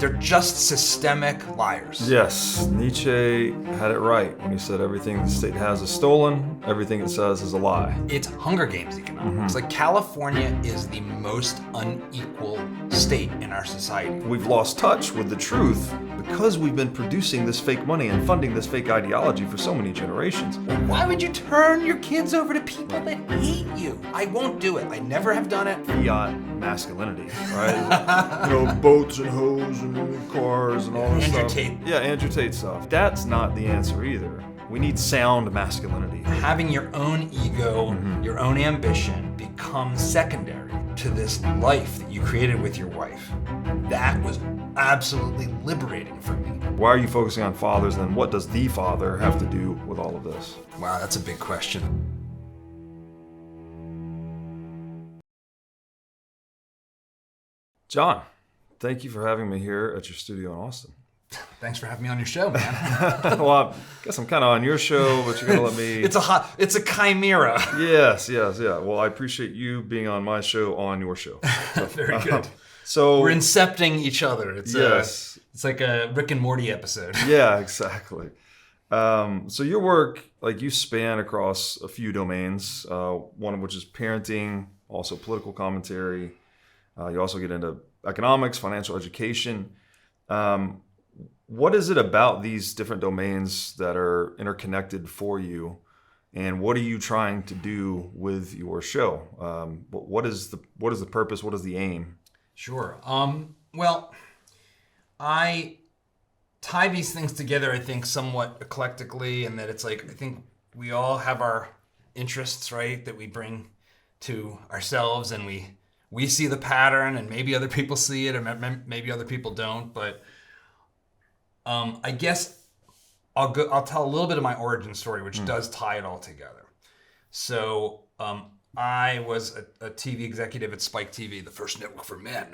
They're just systemic liars. Yes, Nietzsche had it right when he said everything the state has is stolen, everything it says is a lie. It's Hunger Games economics. Like, California is the most unequal state in our society. We've lost touch with the truth because we've been producing this fake money and funding this fake ideology for so many generations. Why would you turn your kids over to people that hate you? I won't do it. I never have done it. Fiat masculinity, right? Boats and hoes and cars and all this Andrew stuff. Tate. Yeah, Andrew Tate stuff. That's not the answer either. We need sound masculinity. Having your own ego, your own ambition becomes secondary to this life that you created with your wife. That was absolutely liberating for me. Why are you focusing on fathers, and what does the father have to do with all of this? Wow, that's a big question. John, thank you for having me here at your studio in Austin. Thanks for having me on your show, man. Well, I guess I'm kind of on your show, but you're going to let me... It's a chimera. Yes. Well, I appreciate you being on my show on your show. So, Very good. So we're incepting each other. Yes. It's like a Rick and Morty episode. Yeah, exactly. So your work, you span across a few domains, one of which is parenting, also political commentary. You also get into economics, financial education. What is it about these different domains that are interconnected for you, and what are you trying to do with your show? What is the purpose? What is the aim? Sure. Well, I tie these things together, I think, somewhat eclectically, and that it's I think we all have our interests, right, that we bring to ourselves, and we see the pattern, and maybe other people see it, or maybe other people don't, but I guess I'll tell a little bit of my origin story, which does tie it all together. So I was a TV executive at Spike TV, the first network for men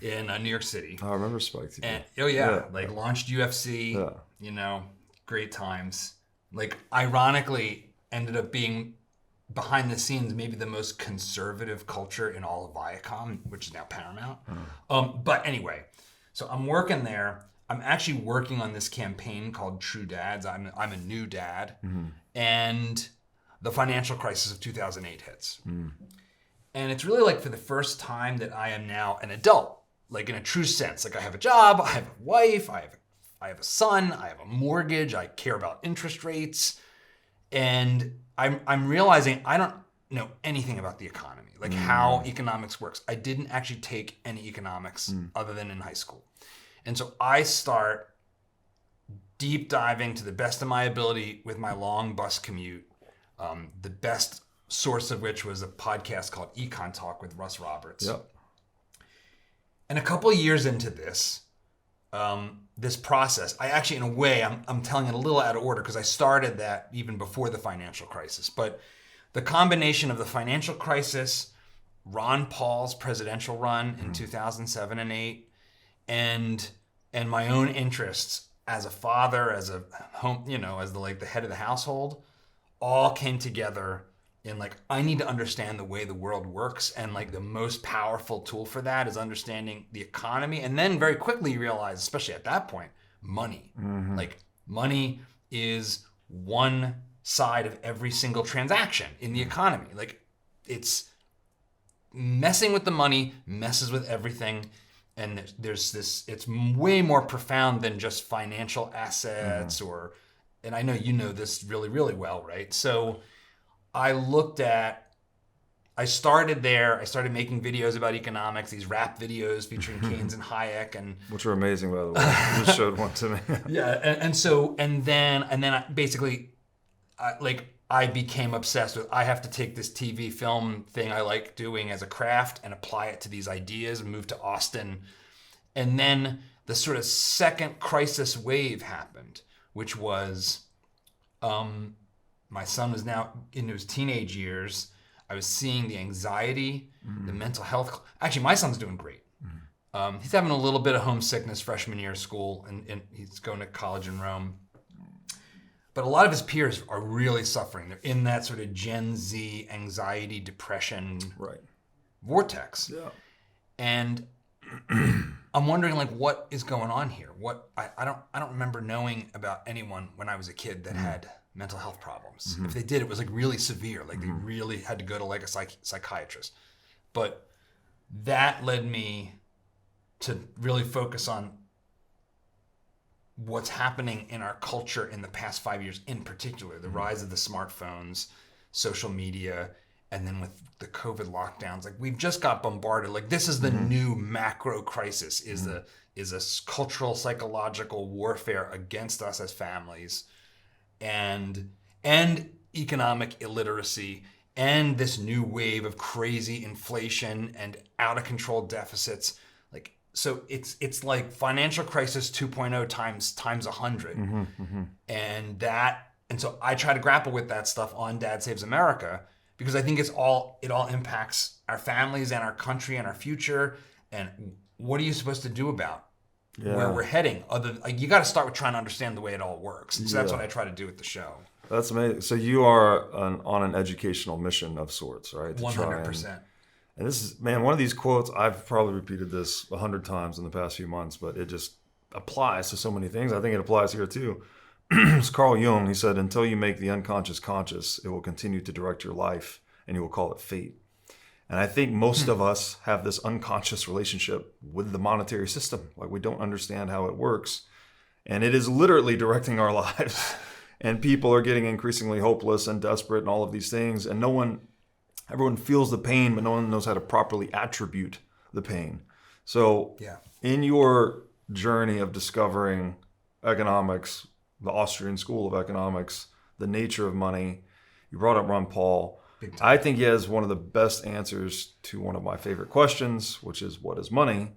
in New York City. I remember Spike TV. And, launched UFC, great times. Ironically, ended up being behind the scenes maybe the most conservative culture in all of Viacom, which is now Paramount. But anyway, so I'm working there. I'm actually working on this campaign called True Dads. I'm a new dad, and the financial crisis of 2008 hits. And it's really for the first time that I am now an adult, in a true sense. I have a job, I have a wife, I have a son, I have a mortgage, I care about interest rates, and I'm realizing I don't know anything about the economy, how economics works. I didn't actually take any economics other than in high school. And so I start deep diving to the best of my ability with my long bus commute, the best source of which was a podcast called Econ Talk with Russ Roberts. Yep. And a couple of years into this, this process, I actually, in a way, I'm telling it a little out of order because I started that even before the financial crisis. But the combination of the financial crisis, Ron Paul's presidential run in 2007 and 8, and my own interests as a father, as a home, as the head of the household, all came together in I need to understand the way the world works, and the most powerful tool for that is understanding the economy. And then very quickly you realize, especially at that point, money. Money is one side of every single transaction in the economy. It's messing with the money messes with everything. And there's this, it's way more profound than just financial assets and I know you know this really, really well, right? So I started there. I started making videos about economics, these rap videos featuring Keynes and Hayek, and which were amazing, by the way. You just showed one to me. Yeah, and then I basically, I became obsessed with, I have to take this TV film thing I like doing as a craft and apply it to these ideas, and move to Austin. And then the sort of second crisis wave happened, which was my son was now into his teenage years. I was seeing the anxiety, the mental health. Actually, my son's doing great. He's having a little bit of homesickness freshman year of school, and he's going to college in Rome. But a lot of his peers are really suffering. They're in that sort of Gen Z anxiety, depression vortex. Yeah. And I'm wondering like what is going on here. What I don't remember knowing about anyone when I was a kid that had mental health problems. If they did, it was like really severe. Like they really had to go to like a psychiatrist. But that led me to really focus on what's happening in our culture in the past 5 years, in particular, the rise of the smartphones, social media, and then with the COVID lockdowns. Like we've just got bombarded. Like this is the new macro crisis, is a cultural, psychological warfare against us as families, and economic illiteracy, and this new wave of crazy inflation and out of control deficits. Like, so it's like financial crisis 2.0 times 100. And so I try to grapple with that stuff on Dad Saves America, because I think it all impacts our families and our country and our future. And what are you supposed to do about where we're heading? You got to start with trying to understand the way it all works. So that's what I try to do with the show. That's amazing. So you are on an educational mission of sorts, right? 100%. And this is, man, one of these quotes, I've probably repeated this 100 times in the past few months, but it just applies to so many things. I think it applies here too. It's Carl Jung. He said, until you make the unconscious conscious, it will continue to direct your life, and you will call it fate. And I think most of us have this unconscious relationship with the monetary system. Like we don't understand how it works. And it is literally directing our lives. And people are getting increasingly hopeless and desperate and all of these things. And everyone feels the pain, but no one knows how to properly attribute the pain. So in your journey of discovering economics, the Austrian School of Economics, the nature of money, you brought up Ron Paul. I think he has one of the best answers to one of my favorite questions, which is, what is money?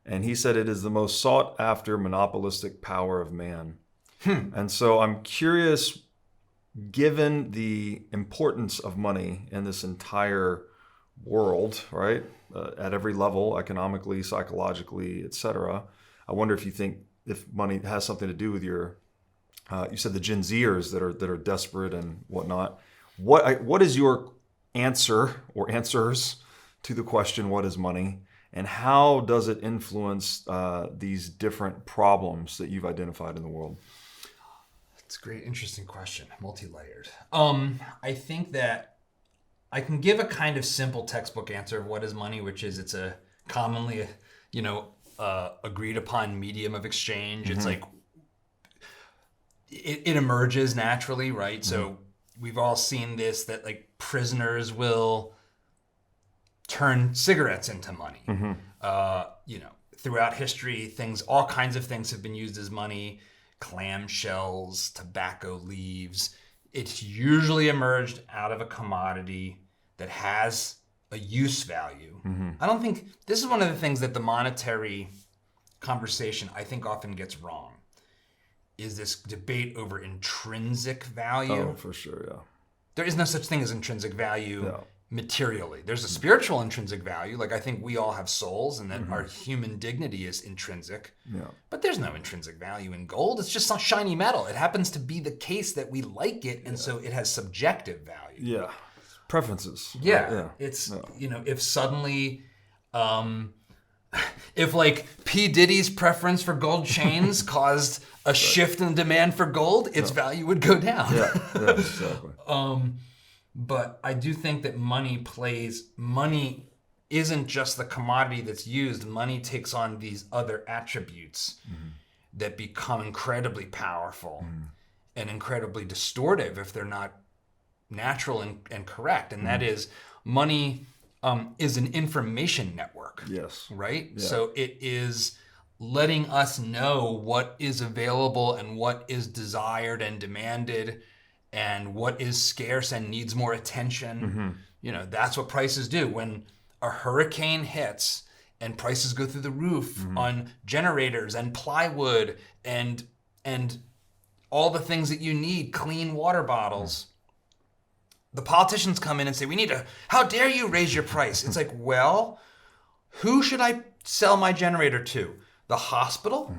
And he said it is the most sought after monopolistic power of man. And so I'm curious, given the importance of money in this entire world, right, at every level, economically, psychologically, etc., I wonder if you think if money has something to do with your, you said the Gen Zers that are desperate and whatnot. What is your answer or answers to the question, what is money? And how does it influence these different problems that you've identified in the world? It's a great, interesting question, multi-layered. I think that I can give a kind of simple textbook answer of what is money, which is it's a commonly, agreed upon medium of exchange. It's like it emerges naturally, right? So we've all seen this, that like prisoners will turn cigarettes into money. Throughout history, all kinds of things have been used as money. Clamshells, tobacco leaves. It's usually emerged out of a commodity that has a use value. I don't think, this is one of the things that the monetary conversation I think often gets wrong, is this debate over intrinsic value. Oh, for sure, yeah. There is no such thing as intrinsic value materially. There's a spiritual intrinsic value. Like I think we all have souls and that our human dignity is intrinsic. But there's no intrinsic value in gold. It's just some shiny metal. It happens to be the case that we like it, and so it has subjective value. Yeah. Preferences. Yeah. It's, if suddenly, if like P. Diddy's preference for gold chains caused a shift in demand for gold, its value would go down. Yeah, exactly. But I do think that money isn't just the commodity that's used. Money takes on these other attributes that become incredibly powerful and incredibly distortive if they're not natural and correct. And that is, money is an information network. Yes. Right? Yeah. So it is letting us know what is available and what is desired and demanded, and what is scarce and needs more attention. That's what prices do. When a hurricane hits and prices go through the roof on generators and plywood and all the things that you need, clean water bottles, the politicians come in and say, how dare you raise your price? It's like, well, who should I sell my generator to? The hospital?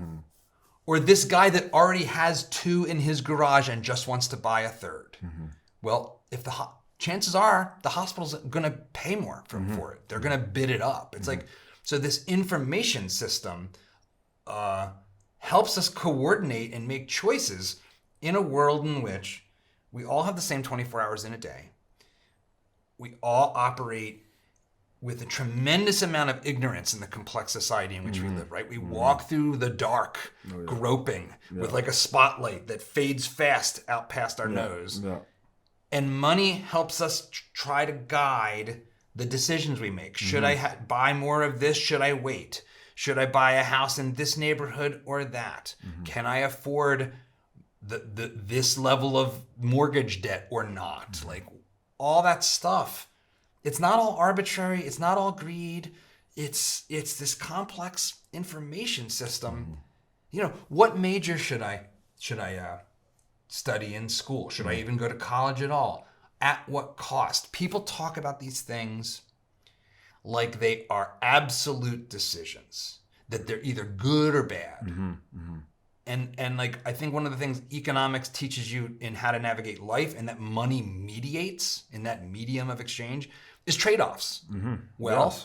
Or this guy that already has 2 in his garage and just wants to buy a 3rd? Well, if chances are the hospital's going to pay more for it. They're going to bid it up. It's like, So this information system helps us coordinate and make choices in a world in which we all have the same 24 hours in a day. We all operate with a tremendous amount of ignorance in the complex society in which we live, right? We walk through the dark, groping with like a spotlight that fades fast out past our nose. Yeah. And money helps us try to guide the decisions we make. Should I buy more of this? Should I wait? Should I buy a house in this neighborhood or that? Can I afford this level of mortgage debt or not? Like all that stuff. It's not all arbitrary. It's not all greed. It's this complex information system. You know, what major should I study in school? Should I even go to college at all? At what cost? People talk about these things like they are absolute decisions, that they're either good or bad. And like, I think one of the things economics teaches you in how to navigate life and that money mediates in that medium of exchange is trade-offs. Well,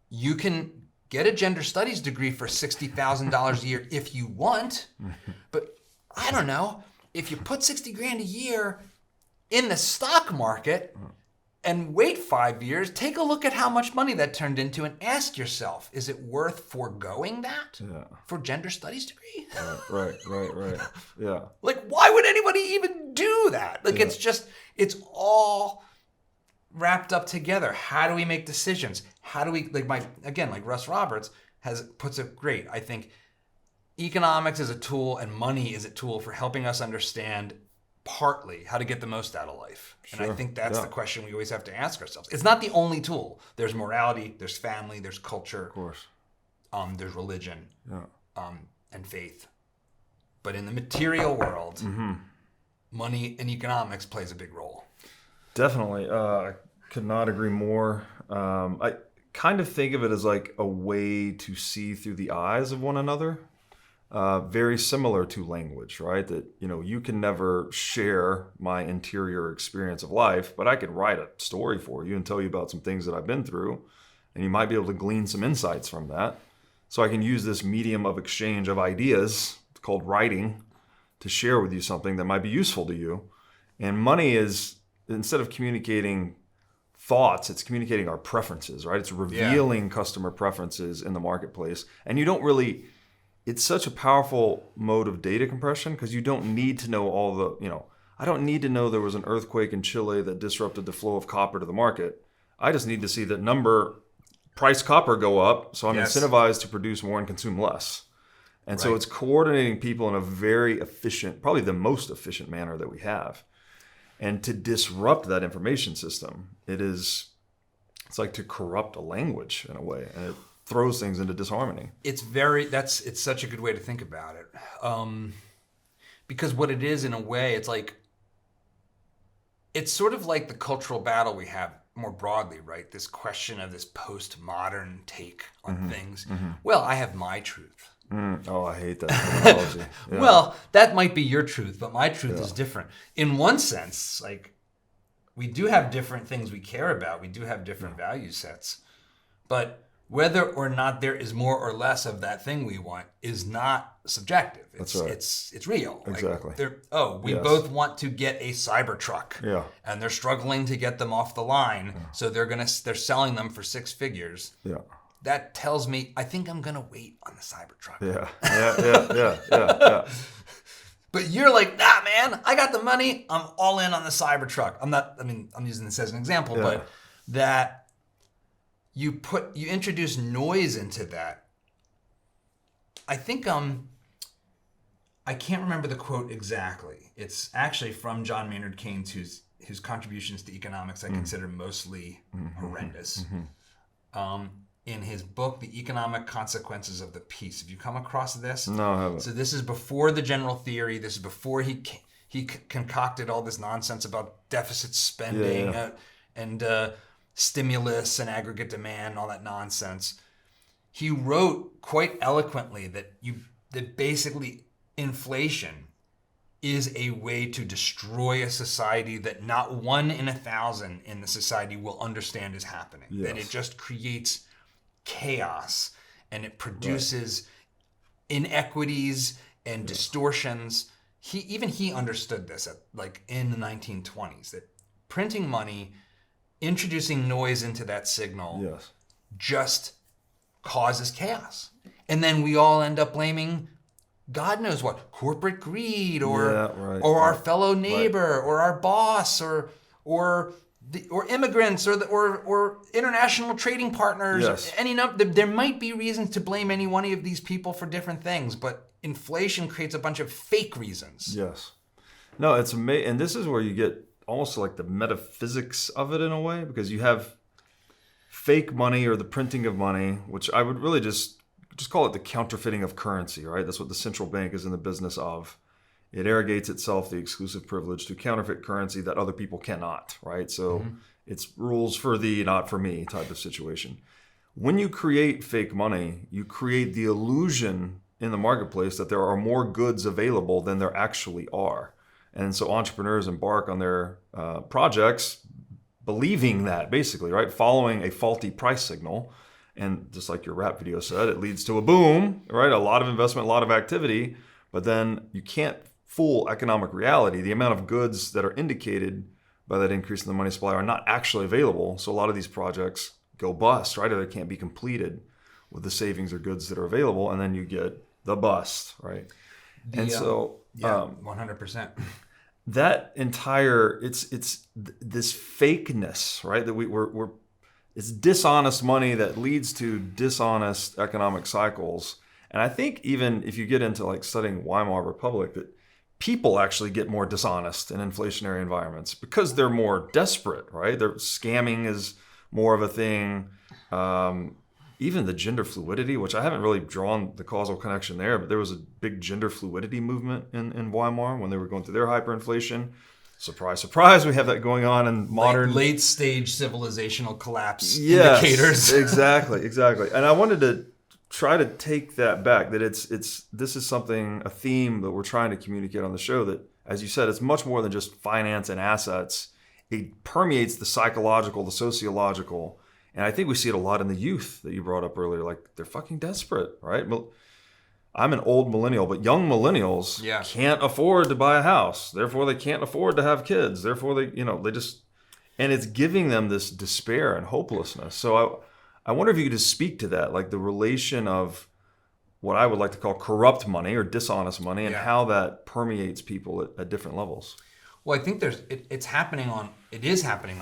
you can get a gender studies degree for $60,000 a year if you want, but I don't know, if you put $60,000 a year in the stock market and wait 5 years, take a look at how much money that turned into and ask yourself, is it worth foregoing that for gender studies degree? Right. Yeah. Like, why would anybody even do that? Like, it's all wrapped up together. How do we make decisions? How do we, like Russ Roberts puts it great. I think economics is a tool and money is a tool for helping us understand partly how to get the most out of life. And I think that's the question we always have to ask ourselves. It's not the only tool. There's morality, there's family, there's culture. Of course. There's religion and faith. But in the material world, money and economics plays a big role. Definitely. I could not agree more. I kind of think of it as like a way to see through the eyes of one another. Very similar to language, right? That, you know, you can never share my interior experience of life, but I could write a story for you and tell you about some things that I've been through, and you might be able to glean some insights from that. So I can use this medium of exchange of ideas called writing to share with you something that might be useful to you. And money is, instead of communicating thoughts, it's communicating our preferences, right? It's revealing customer preferences in the marketplace. And you don't really, it's such a powerful mode of data compression because you don't need to know all the, you know, I don't need to know there was an earthquake in Chile that disrupted the flow of copper to the market. I just need to see that price copper go up, so I'm incentivized to produce more and consume less. And so it's coordinating people in a very efficient, probably the most efficient manner that we have. And to disrupt that information system, it's like to corrupt a language in a way, and it throws things into disharmony. It's such a good way to think about it. Because what it is in a way, it's sort of like the cultural battle we have more broadly, right? This question of this postmodern take on things. Well, I have my truth. Oh, I hate that terminology. Yeah. Well, that might be your truth, but my truth is different. In one sense, like, we do have different things we care about. We do have different value sets. But whether or not there is more or less of that thing we want is not subjective. That's right. It's real. Exactly. We both want to get a Cybertruck. Yeah. And they're struggling to get them off the line, so they're selling them for 6 figures. Yeah. That tells me I think I'm gonna wait on the Cybertruck. Yeah. But you're like, nah, man, I got the money. I'm all in on the Cybertruck. I'm using this as an example, but that you introduce noise into that. I think I can't remember the quote exactly. It's actually from John Maynard Keynes, whose contributions to economics I consider mostly horrendous. In his book, The Economic Consequences of the Peace. Have you come across this? No, I haven't. So this is before the general theory. This is before he concocted all this nonsense about deficit spending and stimulus and aggregate demand and all that nonsense. He wrote quite eloquently that basically inflation is a way to destroy a society that not 1 in 1,000 in the society will understand is happening. Yes. That it just creates chaos, and it produces inequities and distortions. He understood this in the 1920s, that printing money, introducing noise into that signal, just causes chaos. And then we all end up blaming God knows what, corporate greed, or our fellow neighbor, or our boss, or immigrants, or international trading partners. Yes. There might be reasons to blame any one of these people for different things, but inflation creates a bunch of fake reasons. Yes. No, it's amazing. And this is where you get almost like the metaphysics of it in a way, because you have fake money, or the printing of money, which I would really just call it the counterfeiting of currency, right? That's what the central bank is in the business of. It arrogates itself the exclusive privilege to counterfeit currency that other people cannot, right? So it's rules for thee, not for me type of situation. When you create fake money, you create the illusion in the marketplace that there are more goods available than there actually are. And so entrepreneurs embark on their projects believing that, basically, right? Following a faulty price signal. And just like your rap video said, it leads to a boom, right? A lot of investment, a lot of activity, but then you can't fool economic reality. The amount of goods that are indicated by that increase in the money supply are not actually available. So a lot of these projects go bust, right? Or they can't be completed with the savings or goods that are available. And then you get the bust, right? And so... 100%. That entire, it's this fakeness, right? That we're it's dishonest money that leads to dishonest economic cycles. And I think even if you get into like studying Weimar Republic, that people actually get more dishonest in inflationary environments because they're more desperate, right? Their scamming is more of a thing. Even the gender fluidity, which I haven't really drawn the causal connection there, but there was a big gender fluidity movement in Weimar when they were going through their hyperinflation. Surprise, surprise, we have that going on in modern... Late stage civilizational collapse indicators. Exactly. And I wanted to try to take that back, that this is something, a theme that we're trying to communicate on the show, that, as you said, it's much more than just finance and assets. It permeates the psychological, the sociological, and I think we see it a lot in the youth that you brought up earlier. Like, they're fucking desperate, right? I'm an old millennial, but young millennials can't afford to buy a house. Therefore, they can't afford to have kids. Therefore, they just, and it's giving them this despair and hopelessness. So I wonder if you could just speak to that, like the relation of what I would like to call corrupt money or dishonest money, and how that permeates people at different levels. Well, I think it is happening on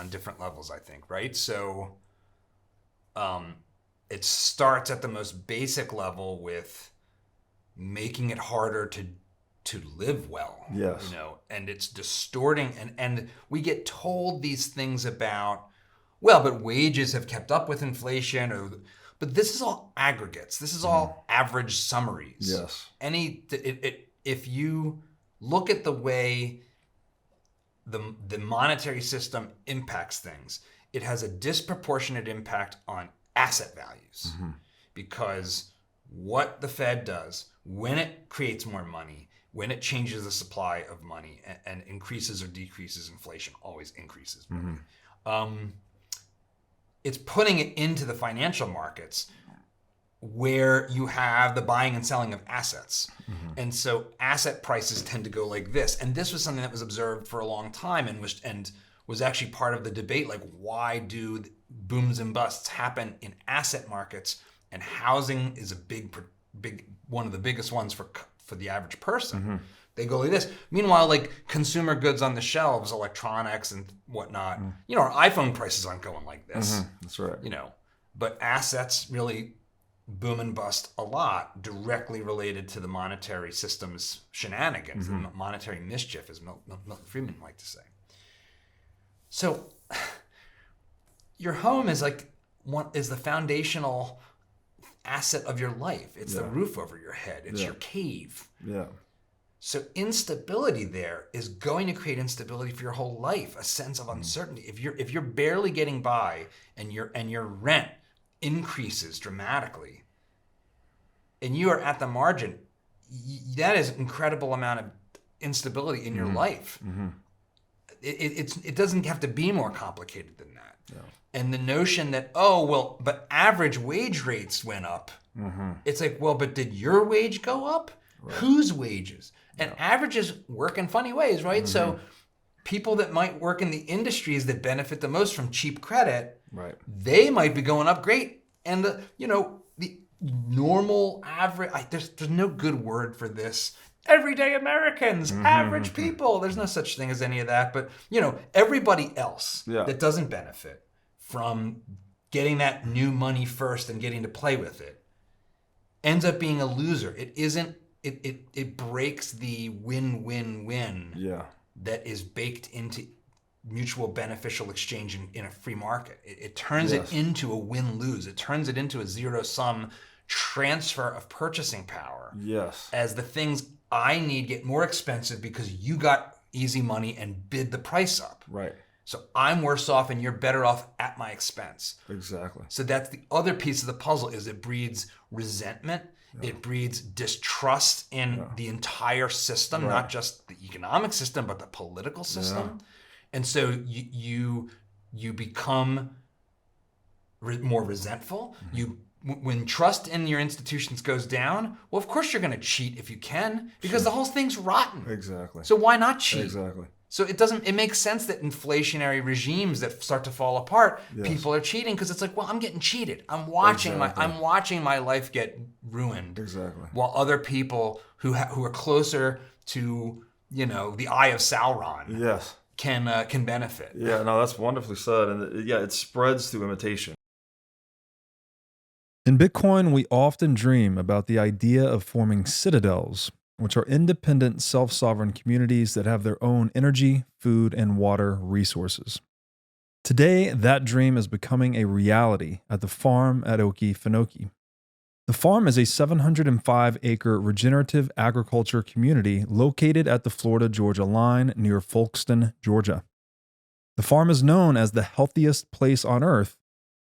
different levels, I think, right? So it starts at the most basic level with making it harder to live well. Yes. And it's distorting, and we get told these things about, well, but wages have kept up with inflation, but this is all aggregates. This is all average summaries. Yes. If you look at the way the monetary system impacts things, it has a disproportionate impact on asset values, because what the Fed does when it creates more money, when it changes the supply of money and increases or decreases inflation, always increases money. It's putting it into the financial markets where you have the buying and selling of assets. And so asset prices tend to go like this. And this was something that was observed for a long time and was actually part of the debate. Like, why do booms and busts happen in asset markets? And housing is a big one of the biggest ones for the average person. They go like this. Meanwhile, like consumer goods on the shelves, electronics and whatnot, our iPhone prices aren't going like this. That's right. But assets really boom and bust a lot, directly related to the monetary system's shenanigans, the monetary mischief, as Milton Friedman liked to say. So your home is is the foundational asset of your life. It's the roof over your head. It's your cave. Yeah. So instability there is going to create instability for your whole life, a sense of uncertainty. If you're barely getting by and your rent increases dramatically and you are at the margin, that is an incredible amount of instability in your life. It doesn't have to be more complicated than that. And the notion that, oh, well, but average wage rates went up. It's like, well, but did your wage go up? Right. Whose wages? And averages work in funny ways, right? So people that might work in the industries that benefit the most from cheap credit, right, they might be going up great. And the normal average, there's no good word for this. Everyday Americans, average people. There's no such thing as any of that. But, everybody else that doesn't benefit from getting that new money first and getting to play with it ends up being a loser. It breaks the win-win-win that is baked into mutual beneficial exchange in a free market. It turns it into a win-lose. It turns it into a zero-sum transfer of purchasing power. Yes. As the things I need get more expensive because you got easy money and bid the price up. Right. So I'm worse off and you're better off at my expense. Exactly. So that's the other piece of the puzzle, is it breeds resentment. It breeds distrust in the entire system, not just the economic system, but the political system. And so you become more resentful. When trust in your institutions goes down, well, of course you're going to cheat if you can, because the whole thing's rotten. Exactly. So why not cheat? Exactly. So it makes sense that inflationary regimes that start to fall apart, people are cheating, because it's like, well, I'm getting cheated. I'm watching my life get ruined. Exactly. While other people who are closer to, the eye of Sauron can benefit. Yeah, no, that's wonderfully said. And it spreads through imitation. In Bitcoin, we often dream about the idea of forming citadels, which are independent, self-sovereign communities that have their own energy, food, and water resources. Today, that dream is becoming a reality at the farm at Okefenokee. The farm is a 705-acre regenerative agriculture community located at the Florida-Georgia line near Folkston, Georgia. The farm is known as the healthiest place on earth,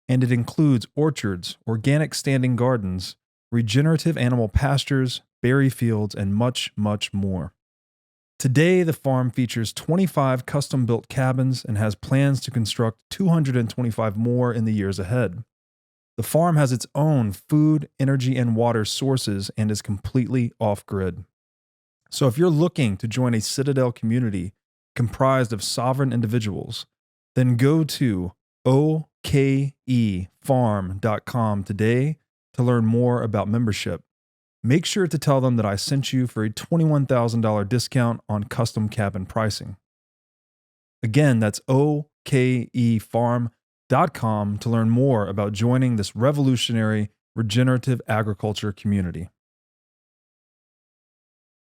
and it includes orchards, organic standing gardens, regenerative animal pastures, berry fields, and much, much more. Today, the farm features 25 custom-built cabins and has plans to construct 225 more in the years ahead. The farm has its own food, energy, and water sources and is completely off-grid. So if you're looking to join a Citadel community comprised of sovereign individuals, then go to okefarm.com today to learn more about membership. Make sure to tell them that I sent you for a $21,000 discount on custom cabin pricing. Again, that's okefarm.com to learn more about joining this revolutionary regenerative agriculture community.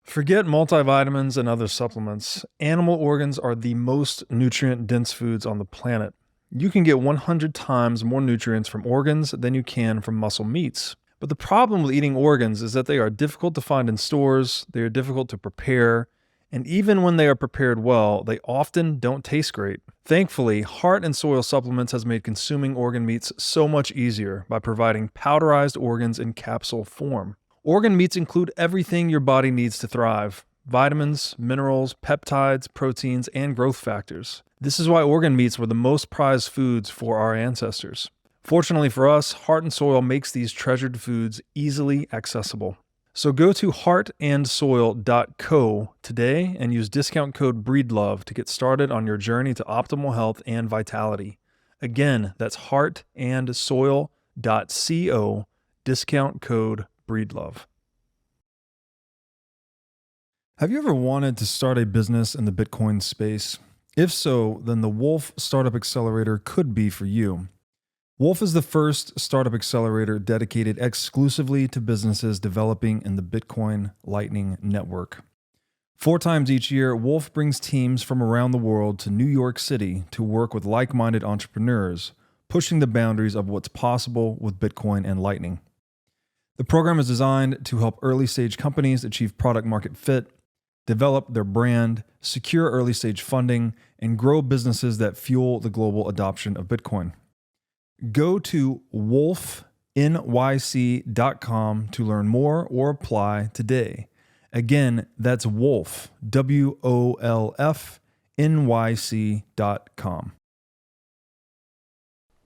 Forget multivitamins and other supplements. Animal organs are the most nutrient-dense foods on the planet. You can get 100 times more nutrients from organs than you can from muscle meats. But the problem with eating organs is that they are difficult to find in stores, they are difficult to prepare, and even when they are prepared well, they often don't taste great. Thankfully, Heart and Soil Supplements has made consuming organ meats so much easier by providing powderized organs in capsule form. Organ meats include everything your body needs to thrive: vitamins, minerals, peptides, proteins, and growth factors. This is why organ meats were the most prized foods for our ancestors. Fortunately for us, Heart and Soil makes these treasured foods easily accessible. So go to heartandsoil.co today and use discount code BREEDLOVE to get started on your journey to optimal health and vitality. Again, that's heartandsoil.co, discount code BREEDLOVE. Have you ever wanted to start a business in the Bitcoin space? If so, then the Wolf Startup Accelerator could be for you. Wolf is the first startup accelerator dedicated exclusively to businesses developing in the Bitcoin Lightning Network. 4 times each year, Wolf brings teams from around the world to New York City to work with like-minded entrepreneurs, pushing the boundaries of what's possible with Bitcoin and Lightning. The program is designed to help early-stage companies achieve product-market fit, develop their brand, secure early-stage funding, and grow businesses that fuel the global adoption of Bitcoin. Go to wolfnyc.com to learn more or apply today. Again, that's Wolf, WOLF, NYC.com.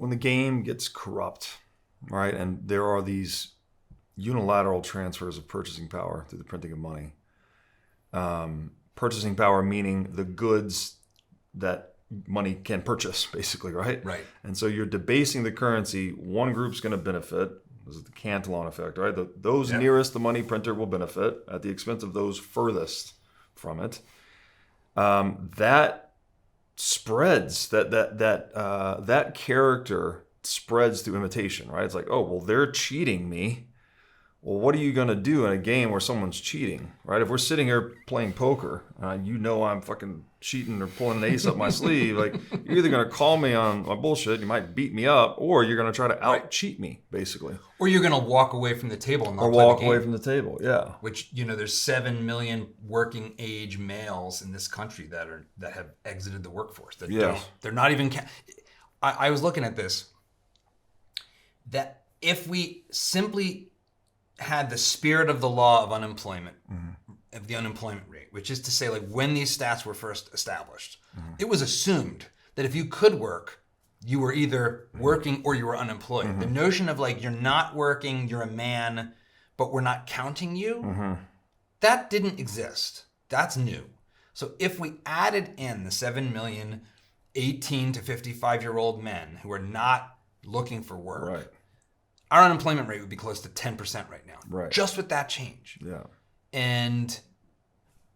when the game gets corrupt, right, and there are these unilateral transfers of purchasing power through the printing of money. Purchasing power meaning the goods that money can purchase, basically, right? Right. And so you're debasing the currency. One group's going to benefit. This is the Cantillon effect, right? Those nearest the money printer will benefit at the expense of those furthest from it. That spreads. That character spreads through imitation, right? It's like, oh, well, they're cheating me. Well, what are you going to do in a game where someone's cheating, right? If we're sitting here playing poker, I'm fucking cheating or pulling an ace up my sleeve, like, you're either going to call me on my bullshit, you might beat me up, or you're going to try to out-cheat me, basically. Or you're going to walk away from the table and not play the game. Or walk away from the table, yeah. Which, there's 7 million working age males in this country that have exited the workforce. They're not even... I was looking at this. That if we simply had the spirit of the law of unemployment, of the unemployment rate, which is to say, like, when these stats were first established, it was assumed that if you could work, you were either working or you were unemployed. The notion of, like, you're not working, you're a man, but we're not counting you, that didn't exist. That's new. So if we added in the 7 million 18 to 55-year-old men who are not looking for work, right, our unemployment rate would be close to 10% right now. Right. Just with that change. Yeah. And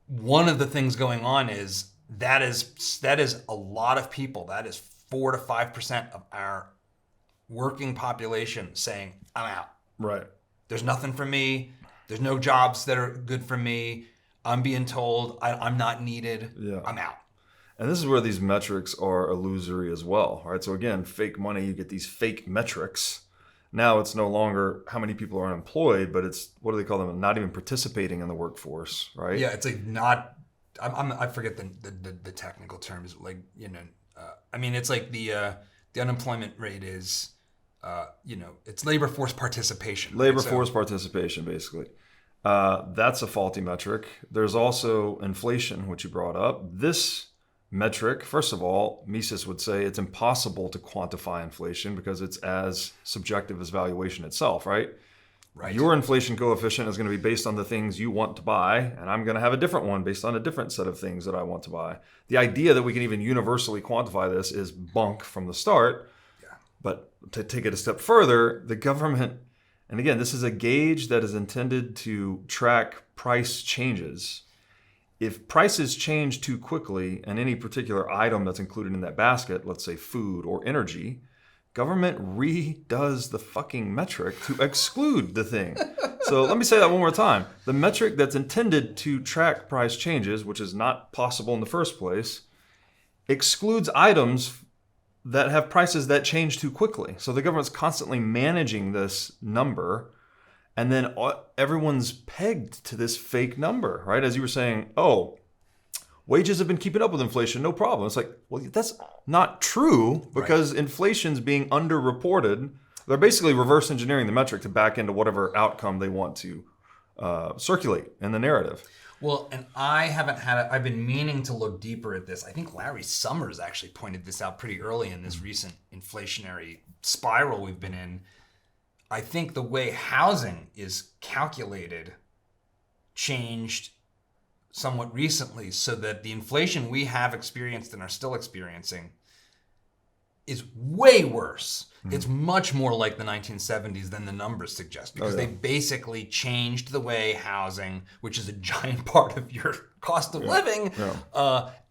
one of the things going on is that is a lot of people. That is 4 to 5% of our working population saying, I'm out. Right. There's nothing for me. There's no jobs that are good for me. I'm being told I'm not needed. Yeah. I'm out. And this is where these metrics are illusory as well, right? So again, fake money, you get these fake metrics. Now it's no longer how many people are unemployed, but it's, what do they call them? Not even participating in the workforce, right? Yeah, it's like not. I forget the technical terms. Like, it's like the unemployment rate is, it's labor force participation. Labor force participation, basically. That's a faulty metric. There's also inflation, which you brought up. This metric, first of all, Mises would say it's impossible to quantify inflation because it's as subjective as valuation itself, right? Right. Your inflation coefficient is going to be based on the things you want to buy, and I'm going to have a different one based on a different set of things that I want to buy. The idea that we can even universally quantify this is bunk from the start. Yeah. But to take it a step further, the government, and again, this is a gauge that is intended to track price changes. If prices change too quickly in any particular item that's included in that basket, let's say food or energy, government redoes the fucking metric to exclude the thing. So let me say that one more time. The metric that's intended to track price changes, which is not possible in the first place, excludes items that have prices that change too quickly. So the government's constantly managing this number, and then everyone's pegged to this fake number, right? As you were saying, oh, wages have been keeping up with inflation, no problem. It's like, well, that's not true because inflation's being underreported. They're basically reverse engineering the metric to back into whatever outcome they want to circulate in the narrative. Well, and I've been meaning to look deeper at this. I think Larry Summers actually pointed this out pretty early in this recent inflationary spiral we've been in. I think the way housing is calculated changed somewhat recently so that the inflation we have experienced and are still experiencing is way worse. It's much more like the 1970s than the numbers suggest because they basically changed the way housing, which is a giant part of your cost of living,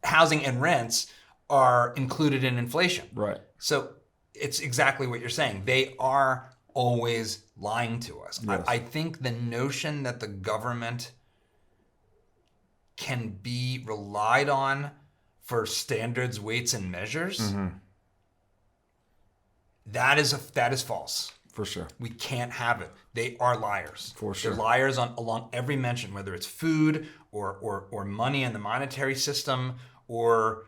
housing and rents are included in inflation. Right. So it's exactly what you're saying. They are always lying to us. Yes. I think the notion that the government can be relied on for standards, weights, and measures, that is false. For sure. We can't have it. They are liars. For sure. They're liars along every mention, whether it's food or money in the monetary system or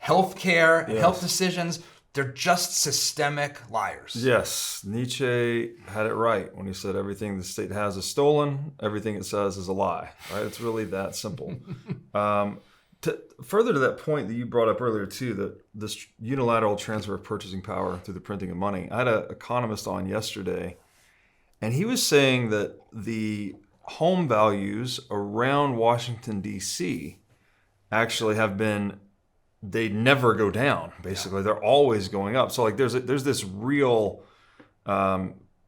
healthcare, health decisions. They're just systemic liars. Yes, Nietzsche had it right when he said everything the state has is stolen, everything it says is a lie. Right? It's really that simple. Further to that point that you brought up earlier too, that this unilateral transfer of purchasing power through the printing of money. I had an economist on yesterday, and he was saying that the home values around Washington, D.C. actually have been, they never go down, basically. They're always going up. So like there's this real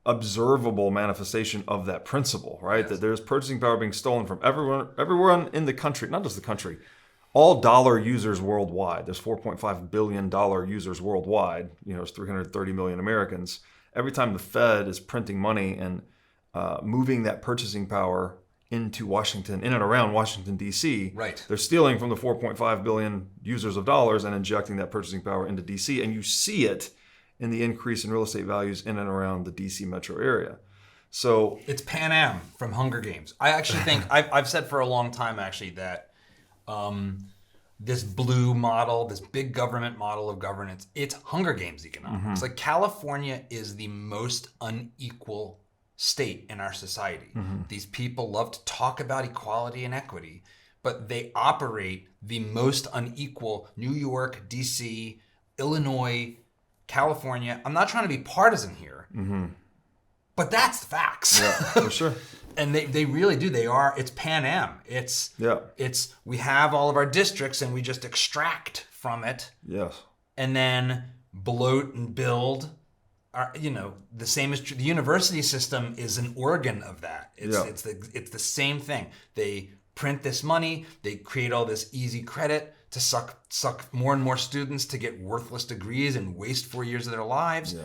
observable manifestation of that principle, right? Yes. That there's purchasing power being stolen from everyone in the country, not just the country, all dollar users worldwide. There's 4.5 billion dollar users worldwide. There's 330 million Americans. Every time the Fed is printing money and moving that purchasing power into Washington, in and around Washington, D.C., right, they're stealing from the 4.5 billion users of dollars and injecting that purchasing power into D.C. And you see it in the increase in real estate values in and around the D.C. metro area. So it's Pan Am from Hunger Games. I actually think I've said for a long time actually that this blue model, this big government model of governance, it's Hunger Games economics. Mm-hmm. Like California is the most unequal state in our society. Mm-hmm. These people love to talk about equality and equity, but they operate the most unequal. New York, DC, Illinois, California. I'm not trying to be partisan here, mm-hmm. but that's the facts. Yeah, for sure. And they really do. It's Pan Am. It's we have all of our districts and we just extract from it. Yes. And then bloat and build. The same as the university system is an organ of that. It's the same thing. They print this money. They create all this easy credit to suck more and more students to get worthless degrees and waste 4 years of their lives. Yeah.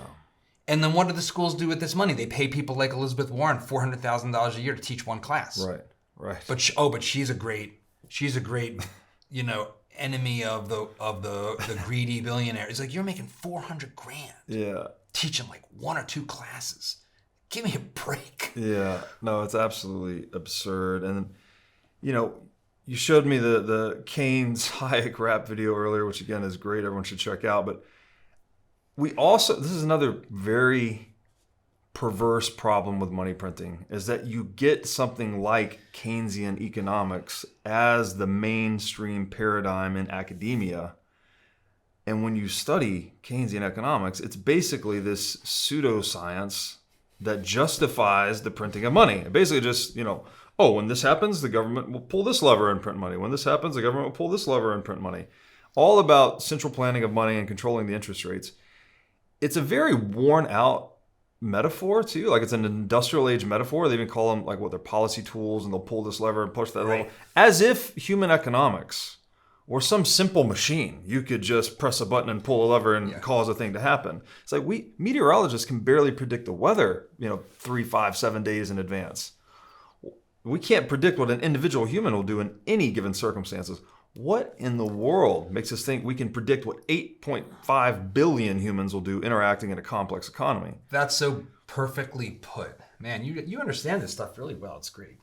And then what do the schools do with this money? They pay people like Elizabeth Warren $400,000 a year to teach one class. Right. But she's a great, enemy of the greedy billionaire. It's like, you're making $400,000. Yeah. Teaching like one or two classes. Give me a break. Yeah. No, it's absolutely absurd. And you showed me the Keynes Hayek rap video earlier, which again is great. Everyone should check out. But this is another very perverse problem with money printing, is that you get something like Keynesian economics as the mainstream paradigm in academia. And when you study Keynesian economics, it's basically this pseudoscience that justifies the printing of money. It basically just, when this happens, the government will pull this lever and print money. When this happens, the government will pull this lever and print money. All about central planning of money and controlling the interest rates. It's a very worn out metaphor too. Like it's an industrial age metaphor. They even call them like they're policy tools, and they'll pull this lever and push that lever. As if human economics were some simple machine. You could just press a button and pull a lever and cause a thing to happen. It's like meteorologists can barely predict the weather, 3, 5, 7 days in advance. We can't predict what an individual human will do in any given circumstances. What in the world makes us think we can predict what 8.5 billion humans will do interacting in a complex economy? That's so perfectly put. Man, you understand this stuff really well. It's great.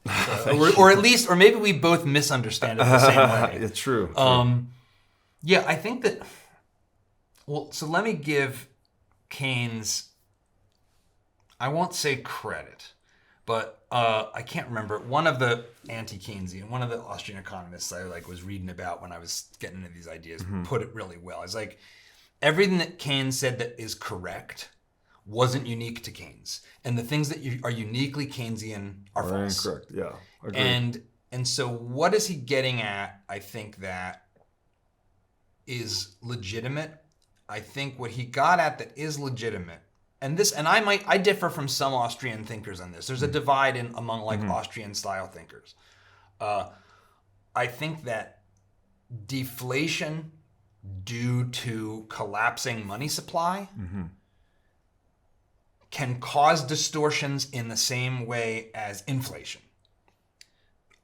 Or maybe we both misunderstand it the same way. It's true. Yeah, I think that, so let me give Keynes, I won't say credit, but I can't remember. One of the anti-Keynesian, one of the Austrian economists I was reading about when I was getting into these ideas, put it really well. It's like, everything that Keynes said that is correct wasn't unique to Keynes. And the things that are uniquely Keynesian are false. Incorrect, yeah. Agreed. And so what is he getting at, I think, that is legitimate? I think what he got at that is legitimate, and I differ from some Austrian thinkers on this. There's a divide among Austrian style thinkers. I think that deflation due to collapsing money supply can cause distortions in the same way as inflation.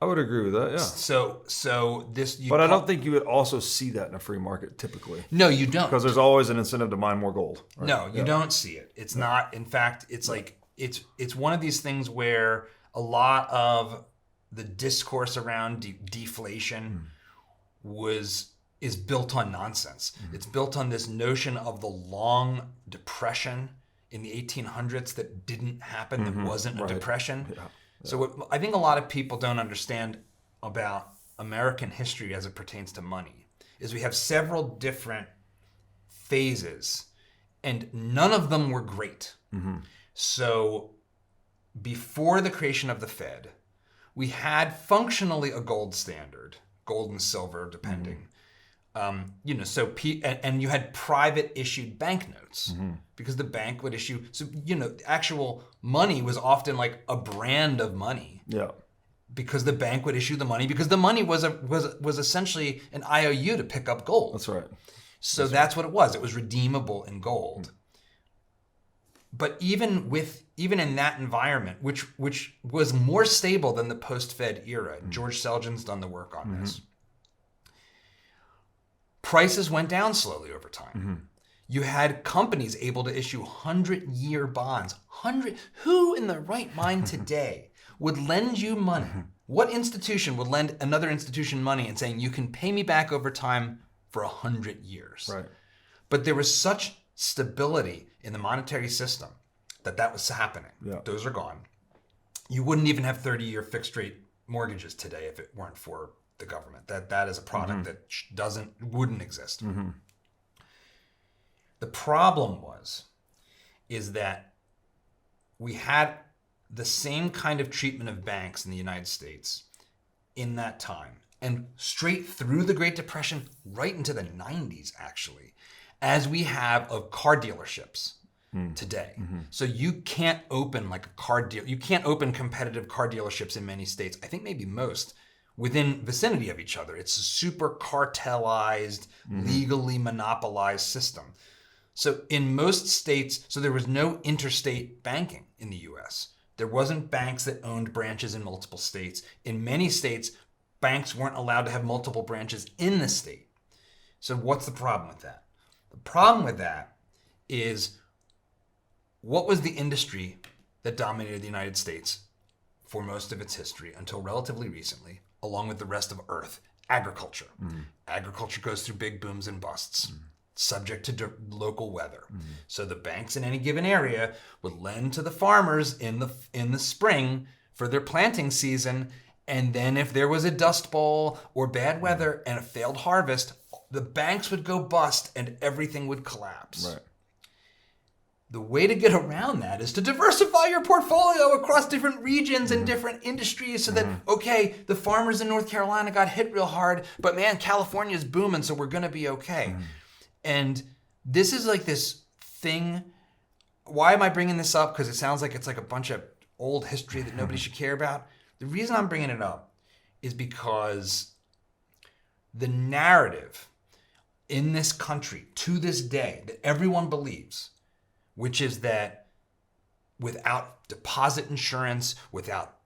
I would agree with that, yeah. So this... But I don't think you would also see that in a free market typically. No, you don't. Because there's always an incentive to mine more gold. Right? No, you don't see it. It's not. In fact, it's it's one of these things where a lot of the discourse around deflation is built on nonsense. It's built on this notion of the long depression in the 1800s that didn't happen, that wasn't a depression. Yeah. So what I think a lot of people don't understand about American history as it pertains to money is we have several different phases, and none of them were great. So before the creation of the Fed, we had functionally a gold standard, gold and silver, depending. And you had private issued banknotes because the bank would issue. So, actual money was often like a brand of money. Yeah. Because the bank would issue the money, because the money was essentially an IOU to pick up gold. That's right. So that's what it was. It was redeemable in gold. But even in that environment, which was more stable than the post-Fed era, George Selgin's done the work on this. Prices went down slowly over time. You had companies able to issue 100-year bonds. Who in their right mind today would lend you money? What institution would lend another institution money and saying you can pay me back over time for 100 years? Right. But there was such stability in the monetary system that was happening. Yeah. Those are gone. You wouldn't even have 30-year fixed rate mortgages today if it weren't for the government. That is a product that wouldn't exist. The problem is that we had the same kind of treatment of banks in the United States in that time, and straight through the Great Depression, right into the 90s actually, as we have of car dealerships today. So you can't open like a car deal. You can't open competitive car dealerships in many states. I think maybe most within vicinity of each other. It's a super cartelized, legally monopolized system. So in most states, so there was no interstate banking in the US. There wasn't banks that owned branches in multiple states. In many states, banks weren't allowed to have multiple branches in the state. So what's the problem with that? The problem with that is, what was the industry that dominated the United States for most of its history until relatively recently, along with the rest of Earth? Agriculture. Agriculture goes through big booms and busts, subject to local weather. So the banks in any given area would lend to the farmers in the spring for their planting season, and then if there was a dust bowl or bad weather and a failed harvest, the banks would go bust and everything would collapse. Right. The way to get around that is to diversify your portfolio across different regions and different industries so that, okay, the farmers in North Carolina got hit real hard, but man, California's booming, so we're going to be okay. And this is like this thing. Why am I bringing this up? Because it sounds like it's like a bunch of old history that nobody should care about. The reason I'm bringing it up is because the narrative in this country to this day that everyone believes, which is that without deposit insurance, without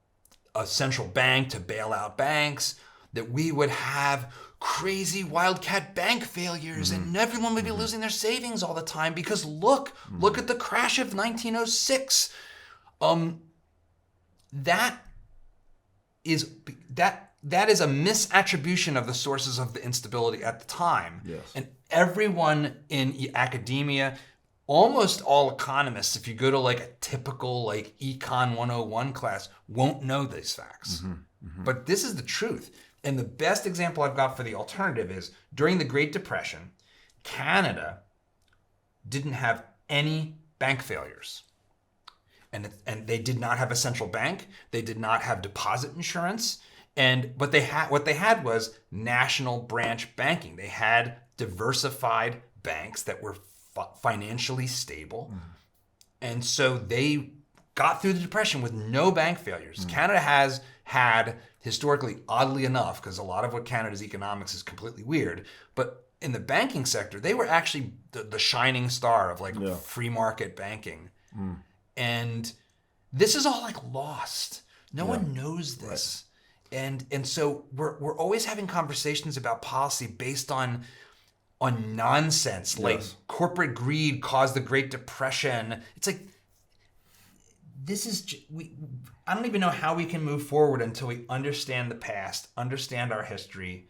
a central bank to bail out banks, that we would have crazy wildcat bank failures and everyone would be losing their savings all the time because look at the crash of 1906. That is a misattribution of the sources of the instability at the time. Yes. And everyone in academia, almost all economists, if you go to like a typical like Econ 101 class, won't know these facts. But this is the truth. And the best example I've got for the alternative is during the Great Depression, Canada didn't have any bank failures. And they did not have a central bank. They did not have deposit insurance. But what they had was national branch banking. They had diversified banks that were financially stable. And so they got through the Depression with no bank failures. Canada has had, historically, oddly enough, because a lot of what Canada's economics is completely weird, but in the banking sector, they were actually the shining star of like free market banking. And this is all like lost. No one knows this. Right. And so we're always having conversations about policy based on nonsense, like corporate greed caused the Great Depression. It's like, I don't even know how we can move forward until we understand the past, understand our history.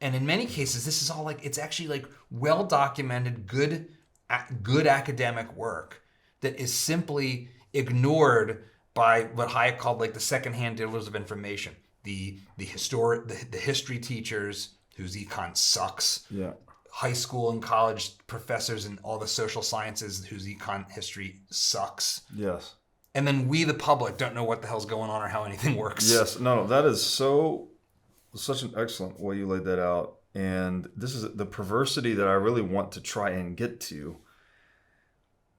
And in many cases, this is all like, it's actually like well-documented, good academic work that is simply ignored by what Hayek called like the secondhand dealers of information. the history teachers whose econ sucks. Yeah. High school and college professors and all the social sciences whose econ history sucks. Yes. And then we, the public, don't know what the hell's going on or how anything works. Yes. No, that is such an excellent way you laid that out. And this is the perversity that I really want to try and get to.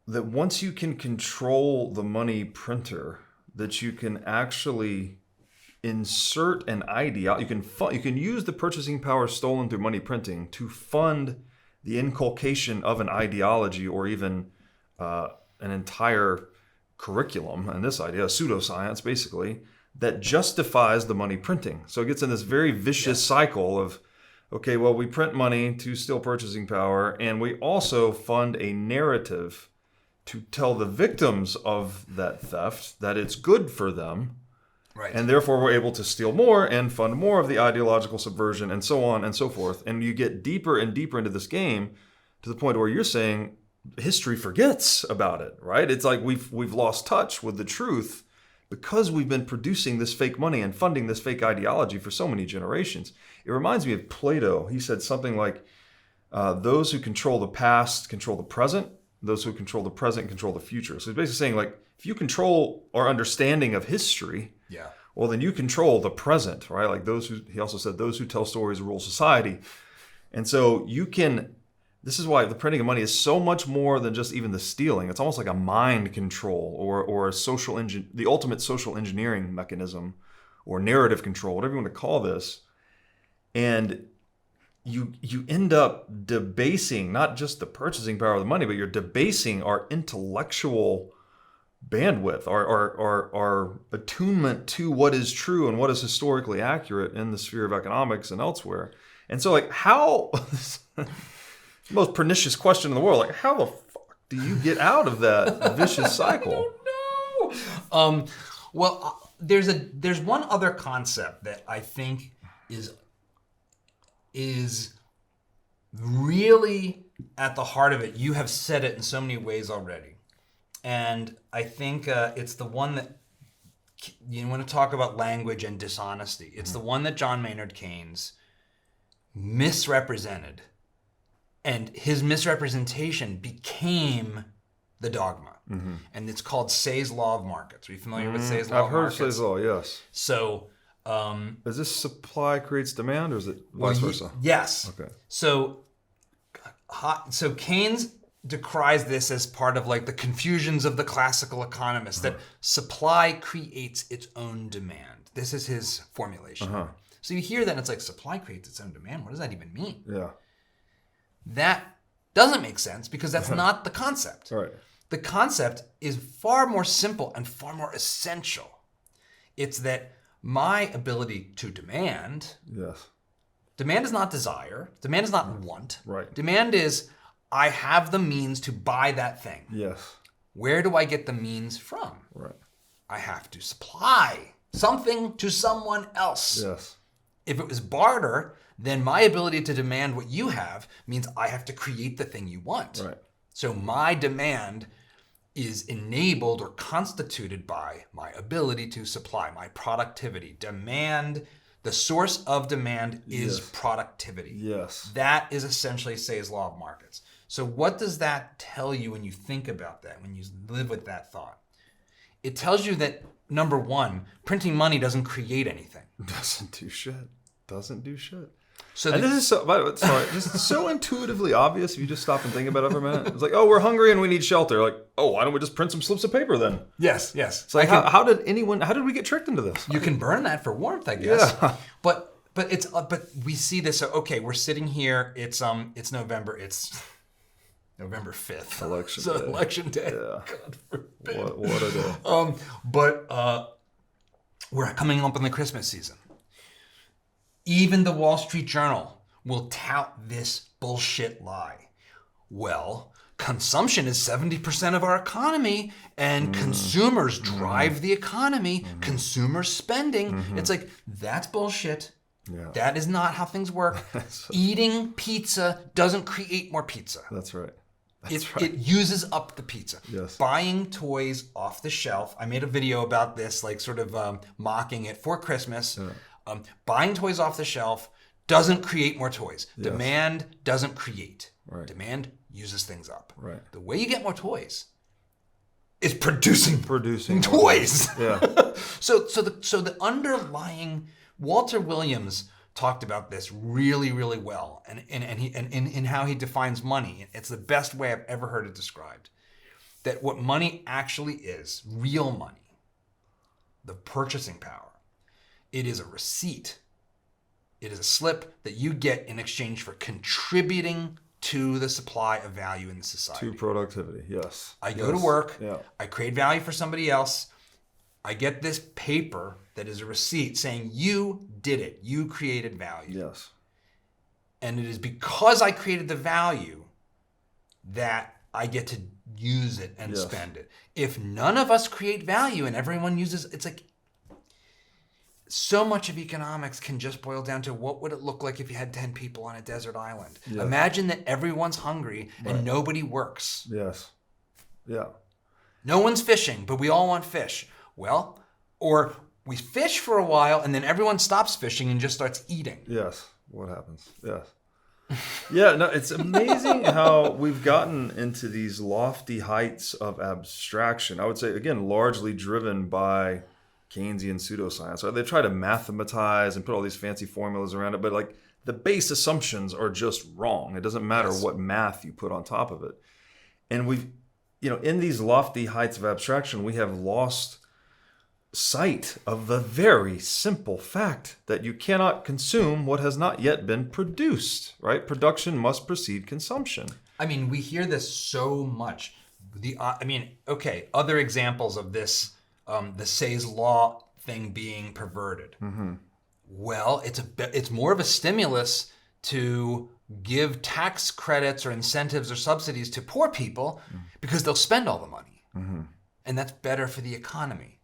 That once you can control the money printer, that you can actually insert an idea. You can use the purchasing power stolen through money printing to fund the inculcation of an ideology or even an entire curriculum. And this idea, pseudoscience, basically, that justifies the money printing. So it gets in this very vicious cycle of, okay, well, we print money to steal purchasing power, and we also fund a narrative to tell the victims of that theft that it's good for them. Right. And therefore, we're able to steal more and fund more of the ideological subversion and so on and so forth. And you get deeper and deeper into this game to the point where you're saying history forgets about it, right? It's like we've lost touch with the truth because we've been producing this fake money and funding this fake ideology for so many generations. It reminds me of Plato. He said something like, those who control the past control the present. Those who control the present control the future. So he's basically saying, like, if you control our understanding of history, well, then you control the present, right? Like he also said, those who tell stories rule society. And so this is why the printing of money is so much more than just even the stealing. It's almost like a mind control or a the ultimate social engineering mechanism or narrative control, whatever you want to call this. And you end up debasing not just the purchasing power of the money, but you're debasing our intellectual bandwidth, our attunement to what is true and what is historically accurate in the sphere of economics and elsewhere. And so, like, how the most pernicious question in the world, like, how the fuck do you get out of that vicious cycle? I don't know. Well, there's one other concept that I think is really at the heart of it. You have said it in so many ways already. And I think it's the one that, you want to talk about language and dishonesty. It's the one that John Maynard Keynes misrepresented. And his misrepresentation became the dogma. Mm-hmm. And it's called Say's Law of Markets. Are you familiar with Say's Law of Markets? I've heard Say's Law, yes. So, is this supply creates demand, or is it vice versa? Yes. Okay. So Keynes decries this as part of like the confusions of the classical economists, that supply creates its own demand. This is his formulation. So you hear that and it's like, supply creates its own demand. What does that even mean? Yeah. That doesn't make sense because that's not the concept. Right. The concept is far more simple and far more essential. It's that my ability to demand. Yes. Demand is not desire. Demand is not want. Right. Demand is I have the means to buy that thing. Yes. Where do I get the means from? Right. I have to supply something to someone else. Yes. If it was barter, then my ability to demand what you have means I have to create the thing you want. Right. So my demand is enabled or constituted by my ability to supply, my productivity. Demand, the source of demand is productivity. Yes. That is essentially Say's Law of Markets. So what does that tell you when you think about that, when you live with that thought? It tells you that, number one, printing money doesn't create anything. Doesn't do shit. So and this is so, by the way, sorry, just so intuitively obvious if you just stop and think about it for a minute. It's like, oh, we're hungry and we need shelter. Like, oh, why don't we just print some slips of paper then? Yes. It's like, how did we get tricked into this? You can burn that for warmth, I guess. Yeah. But we see this. So, okay, we're sitting here. It's November. It's November 5th. Election day. Yeah. God forbid. What a day. But we're coming up on the Christmas season. Even the Wall Street Journal will tout this bullshit lie. Well, consumption is 70% of our economy, and consumers drive the economy. Consumer spending. It's like, that's bullshit. Yeah. That is not how things work. Eating pizza doesn't create more pizza. That's right. It uses up the pizza. Yes. Buying toys off the shelf. I made a video about this, like sort of mocking it for Christmas. Buying toys off the shelf doesn't create more toys. Yes. Demand doesn't create. Right. Demand uses things up. Right. The way you get more toys is producing toys. Yeah. So the underlying, Walter Williams talked about this really, really well, and in how he defines money. It's the best way I've ever heard it described. That what money actually is, real money, the purchasing power, it is a receipt. It is a slip that you get in exchange for contributing to the supply of value in the society. To productivity, yes. I go to work, Yeah. I create value for somebody else, I get this paper that is a receipt saying you did it, you created value. Yes. And it is because I created the value that I get to use it and spend it. If none of us create value and everyone uses, it's like, so much of economics can just boil down to what would it look like if you had 10 people on a desert island? Yeah. Imagine that everyone's hungry and nobody works. Yes. Yeah. No one's fishing, but we all want fish. Well, or we fish for a while and then everyone stops fishing and just starts eating. Yes. What happens? Yes. Yeah, no, it's amazing how we've gotten into these lofty heights of abstraction. I would say, again, largely driven by Keynesian pseudoscience. Right? They try to mathematize and put all these fancy formulas around it, but like the base assumptions are just wrong. It doesn't matter what math you put on top of it. And we've, in these lofty heights of abstraction, we have lost sight of the very simple fact that you cannot consume what has not yet been produced, right? Production must precede consumption. I mean, we hear this so much. Other examples of this, the Say's law thing being perverted. Mm-hmm. Well, it's more of a stimulus to give tax credits or incentives or subsidies to poor people because they'll spend all the money. Mm-hmm. And that's better for the economy.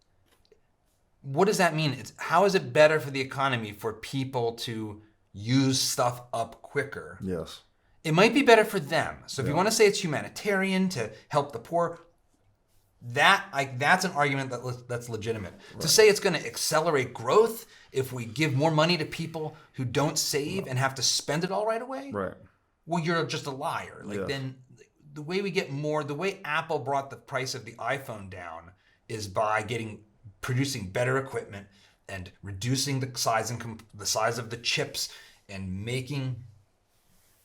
What does that mean? How is it better for the economy for people to use stuff up quicker? Yes. It might be better for them. So if you want to say it's humanitarian to help the poor, that's an argument that's legitimate. Right. To say it's going to accelerate growth if we give more money to people who don't save and have to spend it all right away, right? Well, you're just a liar. Then the way Apple brought the price of the iPhone down is by producing better equipment and reducing the size of the chips and making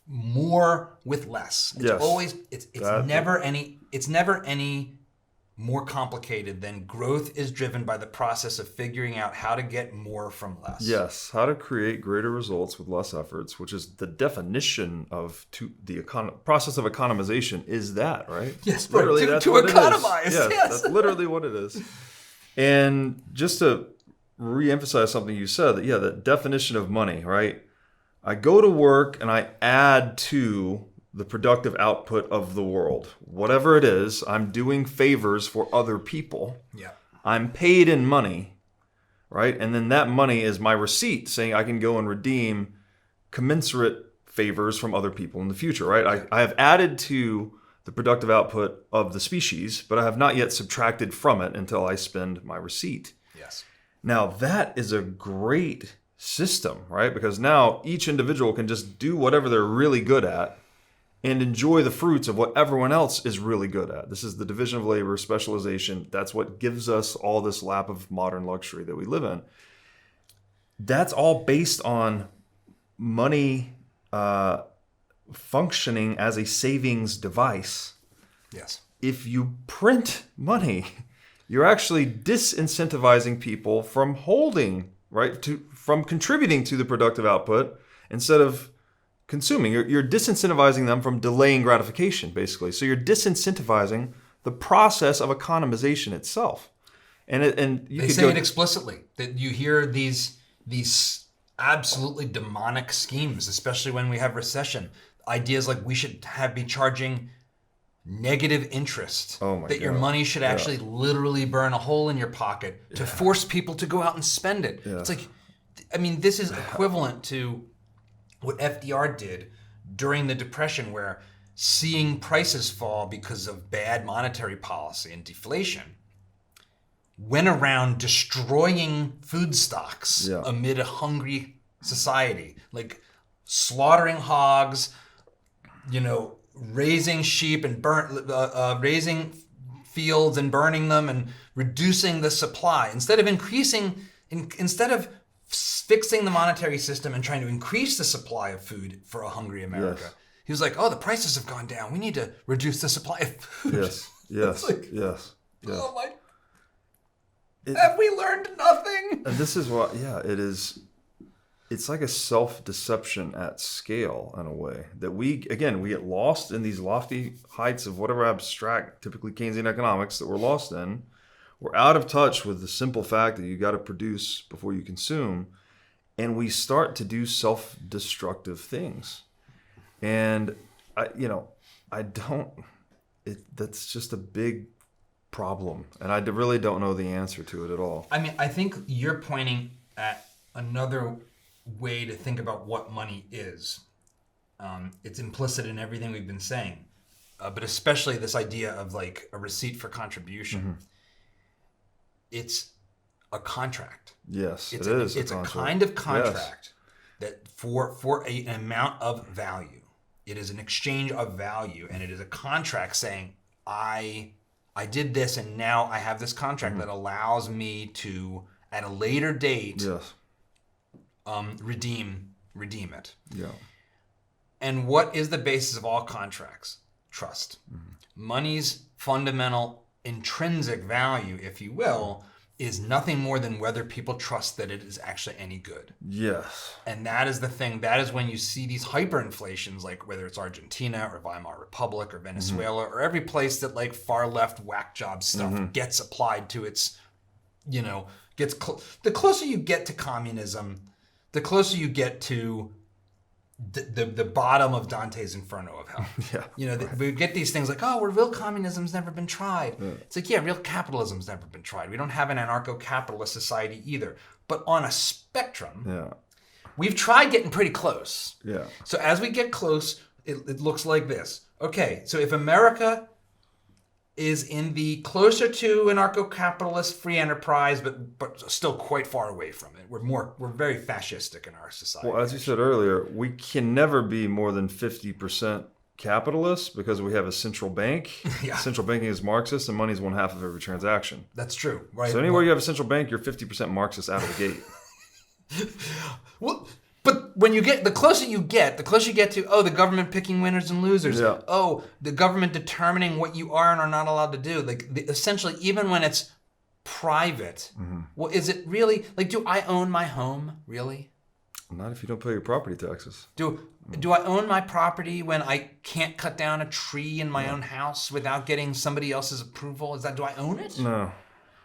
more with less. It's never any more complicated than growth is driven by the process of figuring out how to get more from less. Yes, how to create greater results with less efforts, which is the definition of the process of economization is that, right? Yes, literally to economize. Yes, that's literally what it is. And just to re-emphasize something you said, the definition of money, right? I go to work and I add to the productive output of the world. Whatever it is, I'm doing favors for other people. Yeah. I'm paid in money, right? And then that money is my receipt saying I can go and redeem commensurate favors from other people in the future, right? I have added to the productive output of the species, but I have not yet subtracted from it until I spend my receipt. Yes. Now that is a great system, right? Because now each individual can just do whatever they're really good at and enjoy the fruits of what everyone else is really good at. This is the division of labor, specialization. That's what gives us all this lap of modern luxury that we live in. That's all based on money functioning as a savings device. Yes. If you print money, you're actually disincentivizing people from holding, right, from contributing to the productive output instead of consuming. You're disincentivizing them from delaying gratification, basically. So you're disincentivizing the process of economization itself. And you they say it explicitly, that you hear these absolutely demonic schemes, especially when we have recession. Ideas like we should be charging negative interest, your money should actually literally burn a hole in your pocket to force people to go out and spend it. Yeah. It's like, this is equivalent to what FDR did during the Depression, where seeing prices fall because of bad monetary policy and deflation went around destroying food stocks Yeah. amid a hungry society, like slaughtering hogs, raising sheep and raising fields and burning them and reducing the supply instead of fixing the monetary system and trying to increase the supply of food for a hungry America. Yes. He was like, "Oh, the prices have gone down. We need to reduce the supply of food." Yes. Yes. Yes. Oh my! Have we learned nothing? And this is what, it is. It's like a self-deception at scale in a way that we get lost in these lofty heights of whatever abstract, typically Keynesian economics that we're lost in. We're out of touch with the simple fact that you got to produce before you consume. And we start to do self-destructive things. And that's just a big problem. And I really don't know the answer to it at all. I mean, I think you're pointing at another way to think about what money is. It's implicit in everything we've been saying, but especially this idea of like a receipt for contribution. Mm-hmm. It's a contract. Yes, It's a a kind of contract that for an amount of value. It is an exchange of value, and it is a contract saying, I did this, and now I have this contract that allows me to, at a later date, redeem it. Yeah. And what is the basis of all contracts? Trust. Money's fundamental intrinsic value, if you will, is nothing more than whether people trust that it is actually any good. Yes. And that is the thing. That is when you see these hyperinflations, like whether it's Argentina or Weimar Republic or Venezuela or every place that like far left whack job stuff gets applied to its, the closer you get to communism, the closer you get to the bottom of Dante's Inferno of hell. Yeah. We get these things like, oh, real communism's never been tried. Yeah. It's like, real capitalism's never been tried. We don't have an anarcho-capitalist society either. But on a spectrum, we've tried getting pretty close. Yeah. So as we get close, it looks like this. Okay, so if America is in the closer to anarcho-capitalist free enterprise, but still quite far away from it. We're very fascistic in our society. Well, as you said earlier, we can never be more than 50% capitalist because we have a central bank. Yeah. Central banking is Marxist, and money is 1/2 of every transaction. That's true, right? So anywhere you have a central bank, you're 50% Marxist out of the gate. Well, but when the closer you get to, the government picking winners and losers. Yeah. The government determining what you are and are not allowed to do. Essentially, even when it's private, well, is it really, do I own my home, really? Not if you don't pay your property taxes. Do I own my property when I can't cut down a tree in my own house without getting somebody else's approval? Do I own it? No.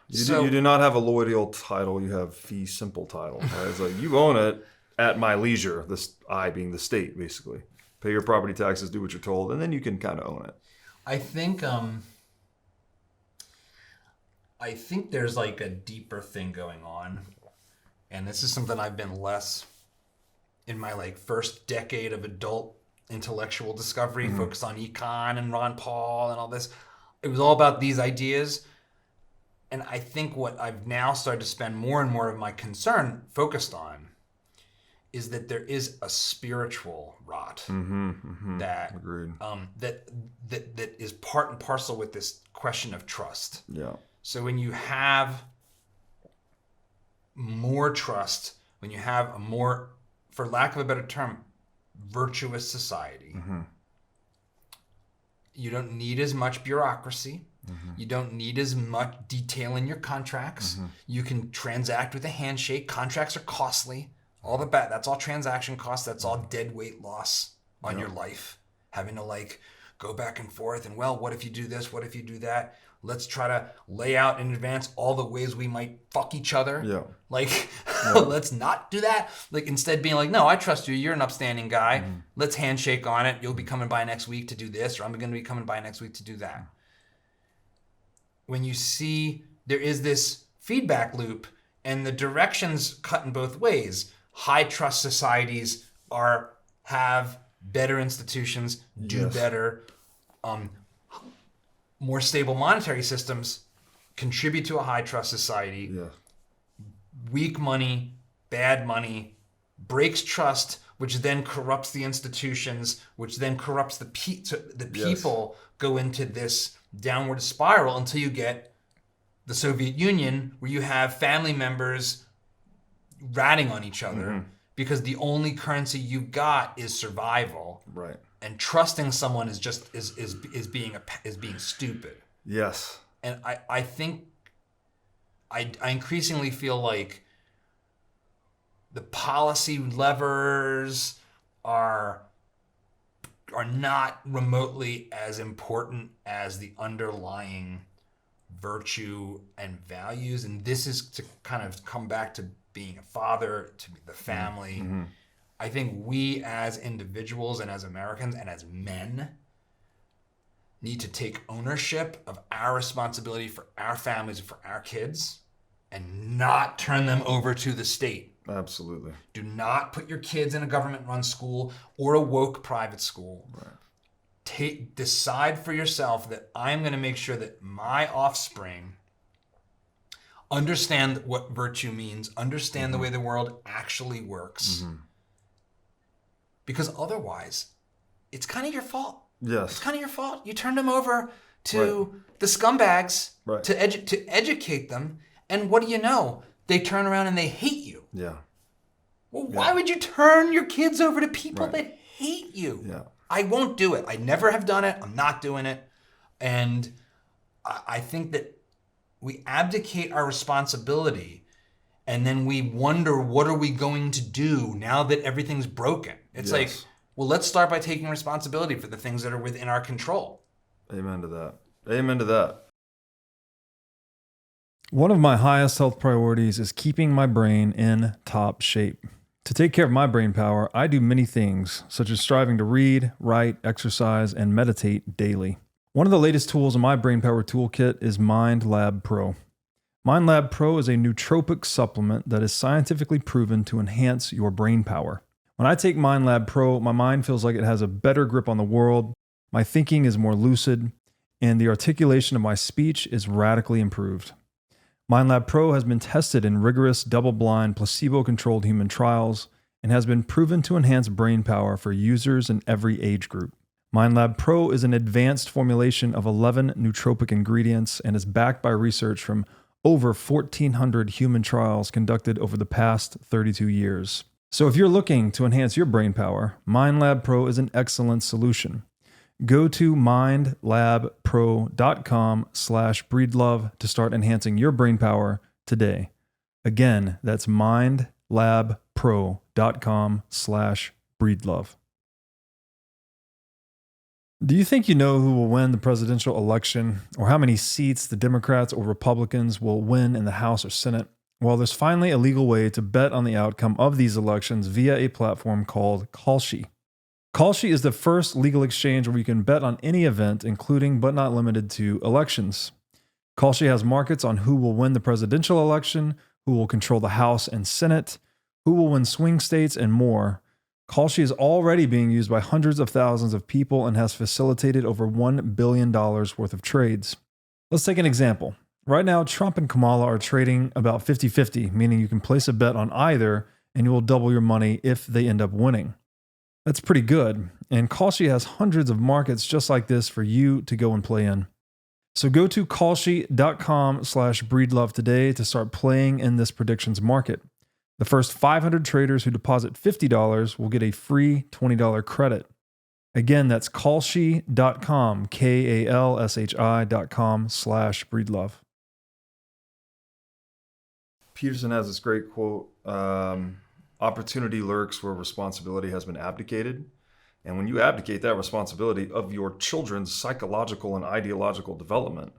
You do not have a loyal title. You have fee simple title. Right? It's like you own it at my leisure. This I being the state, basically. Pay your property taxes, do what you're told, and then you can kind of own it. I think there's like a deeper thing going on, and this is something I've been less in my first decade of adult intellectual discovery, focused on econ and Ron Paul and all this. It was all about these ideas. And I think what I've now started to spend more and more of my concern focused on is that there is a spiritual rot that Agreed. that is part and parcel with this question of trust. Yeah. So when you have more trust, when you have a more, for lack of a better term, virtuous society, you don't need as much bureaucracy. You don't need as much detail in your contracts. You can transact with a handshake. Contracts are costly. All that's all transaction costs. That's all dead weight loss on your life. Having to go back and forth and, what if you do this? What if you do that? Let's try to lay out in advance all the ways we might fuck each other. Yeah. Let's not do that. Instead being no, I trust you. You're an upstanding guy. Let's handshake on it. You'll be coming by next week to do this, or I'm going to be coming by next week to do that. When you see there is this feedback loop and the directions cut in both ways, high trust societies have better institutions, do better, more stable monetary systems contribute to a high trust society. Yeah. Weak money, bad money, breaks trust, which then corrupts the institutions, which then corrupts the people. Go into this downward spiral until you get the Soviet Union, where you have family members ratting on each other because the only currency you've got is survival. Right. And trusting someone is just is being stupid. Yes. And I think I increasingly feel like the policy levers are not remotely as important as the underlying virtue and values. And this is to kind of come back to being a father, to the family. Mm-hmm. I think we as individuals and as Americans and as men need to take ownership of our responsibility for our families and for our kids and not turn them over to the state. Absolutely. Do not put your kids in a government-run school or a woke private school. Right. Decide for yourself that I'm going to make sure that my offspring understand what virtue means, understand the way the world actually works. Because otherwise, it's kind of your fault. Yes. It's kind of your fault. You turned them over to the scumbags to educate them. And what do you know? They turn around and they hate you. Yeah. Well, why would you turn your kids over to people that hate you? Yeah. I won't do it. I never have done it. I'm not doing it. And I think that we abdicate our responsibility and then we wonder, what are we going to do now that everything's broken? It's like, well, let's start by taking responsibility for the things that are within our control. Amen to that. Amen to that. One of my highest health priorities is keeping my brain in top shape. To take care of my brain power, I do many things, such as striving to read, write, exercise, and meditate daily. One of the latest tools in my brain power toolkit is MindLab Pro. MindLab Pro is a nootropic supplement that is scientifically proven to enhance your brain power. When I take MindLab Pro, my mind feels like it has a better grip on the world, my thinking is more lucid, and the articulation of my speech is radically improved. MindLab Pro has been tested in rigorous, double-blind, placebo-controlled human trials and has been proven to enhance brain power for users in every age group. MindLab Pro is an advanced formulation of 11 nootropic ingredients and is backed by research from over 1,400 human trials conducted over the past 32 years. So if you're looking to enhance your brain power, MindLab Pro is an excellent solution. Go to mindlabpro.com/breedlove to start enhancing your brain power today. Again, that's mindlabpro.com/breedlove. Do you think you know who will win the presidential election or how many seats the Democrats or Republicans will win in the House or Senate? Well, there's finally a legal way to bet on the outcome of these elections via a platform called Kalshi. Kalshi is the first legal exchange where you can bet on any event, including but not limited to elections. Kalshi has markets on who will win the presidential election, who will control the House and Senate, who will win swing states, and more. Kalshi is already being used by hundreds of thousands of people and has facilitated over $1 billion worth of trades. Let's take an example. Right now, Trump and Kamala are trading about 50-50, meaning you can place a bet on either and you will double your money if they end up winning. That's pretty good, and Kalshi has hundreds of markets just like this for you to go and play in. So go to kalshi.com/breedlove today to start playing in this predictions market. The first 500 traders who deposit $50 will get a free $20 credit. Again, that's kalshi.com, KALSHI.com/breedlove. Peterson has this great quote, opportunity lurks where responsibility has been abdicated. And when you abdicate that responsibility of your children's psychological and ideological development,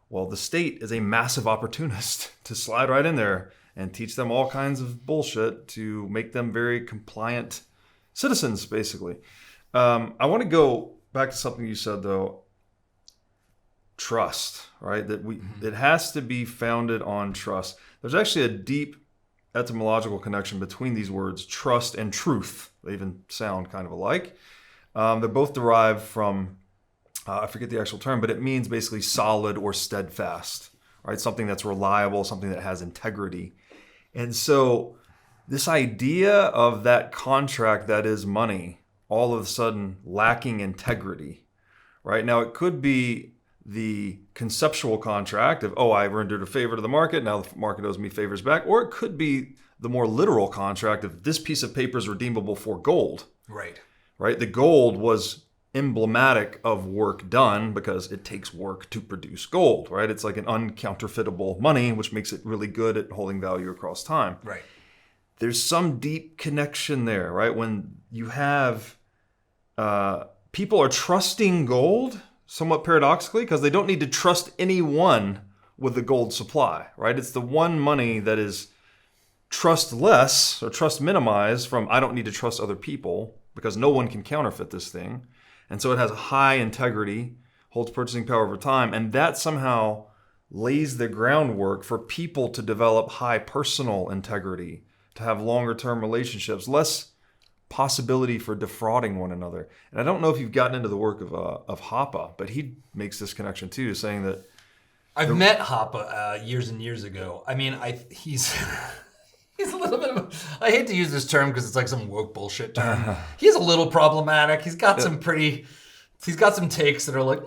well, the state is a massive opportunist to slide right in there and teach them all kinds of bullshit to make them very compliant citizens, basically. I want to go back to something you said, though. Trust, right? It has to be founded on trust. There's actually a deep etymological connection between these words, trust and truth. They even sound kind of alike. They're both derived from, I forget the actual term, but it means basically solid or steadfast, right? Something that's reliable, something that has integrity. And so this idea of that contract that is money, all of a sudden lacking integrity, right? Now, it could be the conceptual contract of, I rendered a favor to the market, now the market owes me favors back. Or it could be the more literal contract of this piece of paper is redeemable for gold. Right. Right? The gold was emblematic of work done because it takes work to produce gold, right? It's like an uncounterfeitable money, which makes it really good at holding value across time. Right. There's some deep connection there, right? When you have people are trusting gold, somewhat paradoxically, because they don't need to trust anyone with the gold supply, right? It's the one money that is trust less or trust minimized from I don't need to trust other people because no one can counterfeit this thing. And so it has high integrity, holds purchasing power over time, and that somehow lays the groundwork for people to develop high personal integrity, to have longer term relationships, less possibility for defrauding one another. And I don't know if you've gotten into the work of Hoppe, but he makes this connection too, saying that I've met Hoppe years and years ago. I mean, he's he's a little bit of I hate to use this term because it's like some woke bullshit term. He's a little problematic. He's got some takes that are like,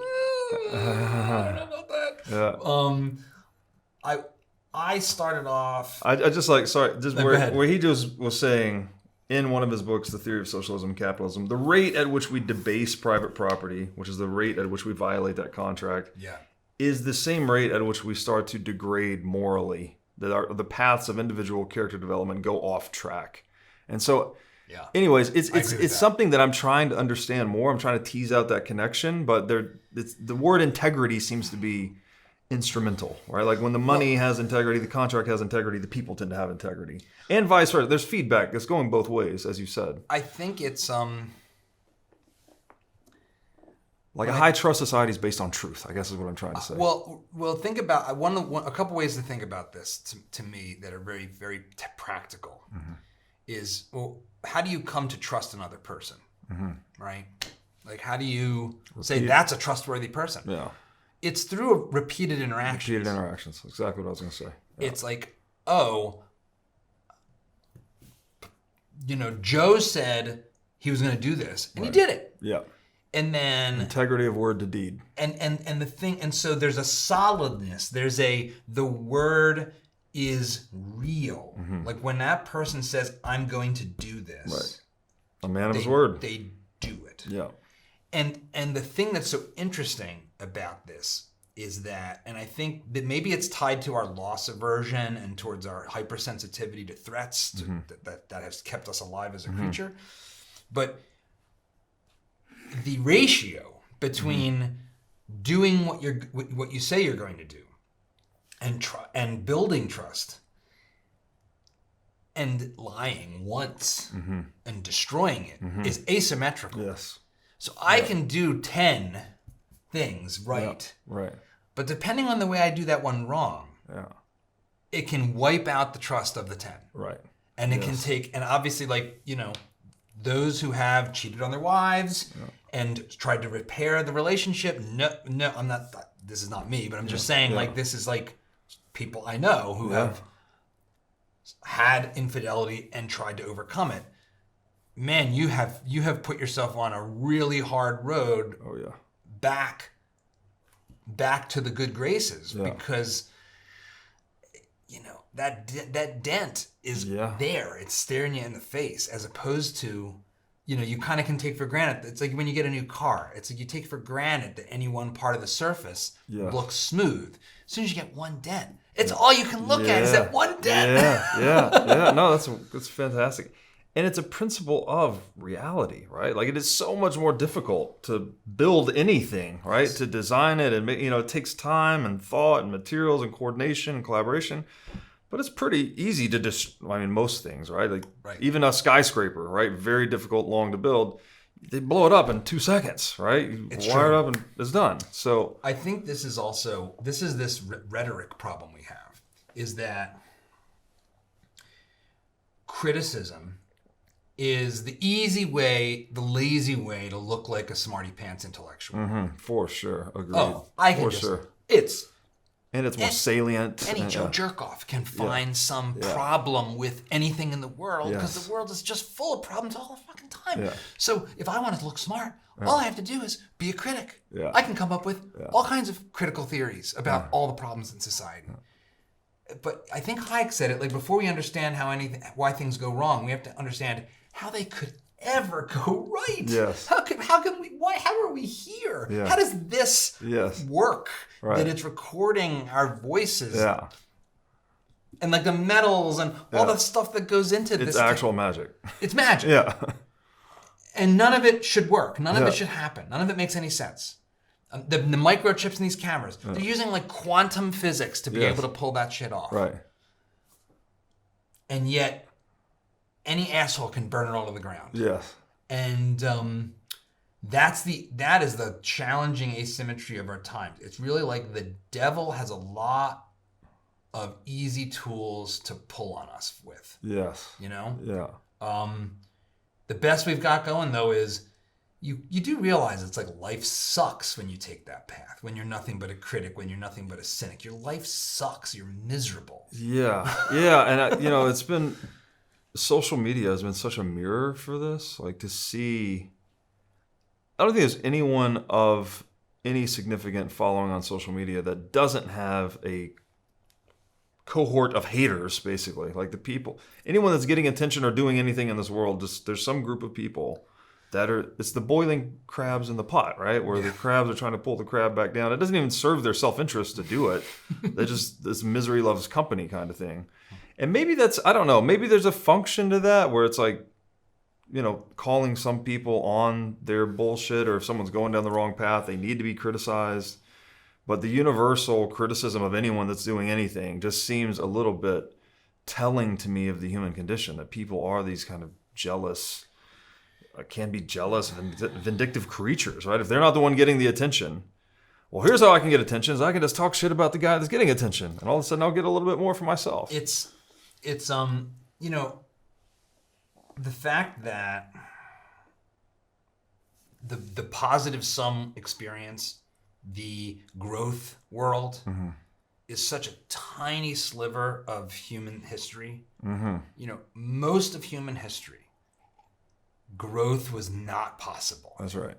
I don't know about that. Yeah. I started off. I just like, sorry, just No, where he just was saying in one of his books, The Theory of Socialism and Capitalism, the rate at which we debase private property, which is the rate at which we violate that contract, is the same rate at which we start to degrade morally, that the paths of individual character development go off track. And so, anyways, it's something that I'm trying to understand more. I'm trying to tease out that connection, but the word integrity seems to be instrumental, right? Like when the money has integrity, the contract has integrity, the people tend to have integrity, and vice versa. There's feedback. It's going both ways, as you said. I think it's like a high trust society is based on truth, I guess is what I'm trying to say. Well, think about a couple ways to think about this to me that are very, very practical. Is, well, how do you come to trust another person, right? Like, how do you say that's a trustworthy person? Yeah. It's through repeated interactions. Repeated interactions. Exactly what I was going to say. Yeah. It's like, Joe said he was going to do this, and he did it. Yeah. And then integrity of word to deed. And the thing, and so there's a solidness. There's the word is real. Like when that person says, "I'm going to do this," right? A man of his word. They do it. Yeah. And the thing that's so interesting about this is that, and I think that maybe it's tied to our loss aversion and towards our hypersensitivity to threats that has kept us alive as a creature, but the ratio between doing what you say you're going to do and building trust and lying once and destroying it is asymmetrical. Yes. So I can do 10 things right. Yeah, right. But depending on the way I do that one wrong, it can wipe out the trust of the 10. Right. And it can take, and obviously, those who have cheated on their wives and tried to repair the relationship, no, I'm not, this is not me, but I'm just saying, this is people I know who have had infidelity and tried to overcome it. Man, you have put yourself on a really hard road. Oh yeah. Back to the good graces because that dent is there. It's staring you in the face, as opposed to you kind of can take for granted. It's like when you get a new car. It's like you take for granted that any one part of the surface looks smooth. As soon as you get one dent, it's all you can look at is that one dent. Yeah. No, that's fantastic. And it's a principle of reality, right? Like it is so much more difficult to build anything, right? To design it and it takes time and thought and materials and coordination and collaboration. But it's pretty easy to most things, right? Like even a skyscraper, right? Very difficult, long to build. They blow it up in 2 seconds, right? You wire it up and it's done. So I think this is this rhetoric problem we have, is that criticism is the easy way, the lazy way to look like a smarty pants intellectual. For sure. Agreed. Oh, I can sure. It's And it's more salient. Any Joe Jerkoff can find some problem with anything in the world because the world is just full of problems all the fucking time. Yeah. So if I want to look smart, all I have to do is be a critic. Yeah. I can come up with all kinds of critical theories about all the problems in society. But I think Hayek said it, like, before we understand why things go wrong, we have to understand how they could ever go right. Yes. How are we here? Yeah. How does this work? Right. That it's recording our voices. Yeah. And like the metals and all the stuff that goes into this. It's actual magic. It's magic. Yeah. And none of it should work. None of it should happen. None of it makes any sense. The microchips in these cameras, they're using like quantum physics to be able to pull that shit off. Right. And yet, any asshole can burn it all to the ground. Yes. And that is the challenging asymmetry of our times. It's really like the devil has a lot of easy tools to pull on us with. Yes. You know? Yeah. The best we've got going, though, is you do realize it's like life sucks when you take that path, when you're nothing but a critic, when you're nothing but a cynic. Your life sucks. You're miserable. Yeah. Yeah. And, it's been, social media has been such a mirror for this. Like, to see, I don't think there's anyone of any significant following on social media that doesn't have a cohort of haters, basically. Like, the people, anyone that's getting attention or doing anything in this world, just there's some group of people that it's the boiling crabs in the pot, right? Where the crabs are trying to pull the crab back down. It doesn't even serve their self-interest to do it. They just, this misery loves company kind of thing. And maybe that's, I don't know, maybe there's a function to that where it's like, calling some people on their bullshit, or if someone's going down the wrong path, they need to be criticized. But the universal criticism of anyone that's doing anything just seems a little bit telling to me of the human condition, that people are these kind of jealous, can be jealous, vindictive creatures, right? If they're not the one getting the attention, well, here's how I can get attention, is I can just talk shit about the guy that's getting attention, and all of a sudden I'll get a little bit more for myself. It's the fact that the positive sum experience, the growth world, is such a tiny sliver of human history. Most of human history, growth was not possible. That's right.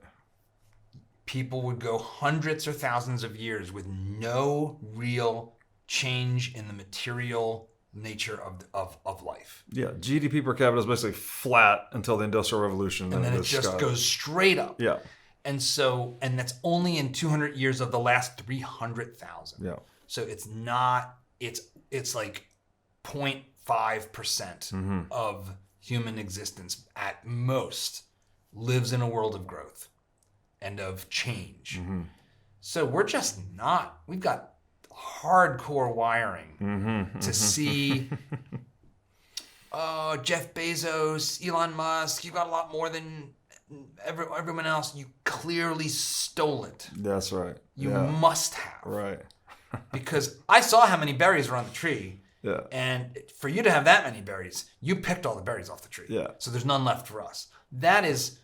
People would go hundreds or thousands of years with no real change in the material nature of life. Yeah, GDP per capita is basically flat until the Industrial Revolution. And then it just goes straight up. Yeah. And that's only in 200 years of the last 300,000. Yeah. So it's not, it's like 0.5% of human existence at most lives in a world of growth and of change. So we're just not, we've got hardcore wiring to see, Jeff Bezos, Elon Musk, you got a lot more than everyone else. You clearly stole it. That's right. You must have. Right. Because I saw how many berries were on the tree. Yeah. And for you to have that many berries, you picked all the berries off the tree. Yeah. So there's none left for us. That is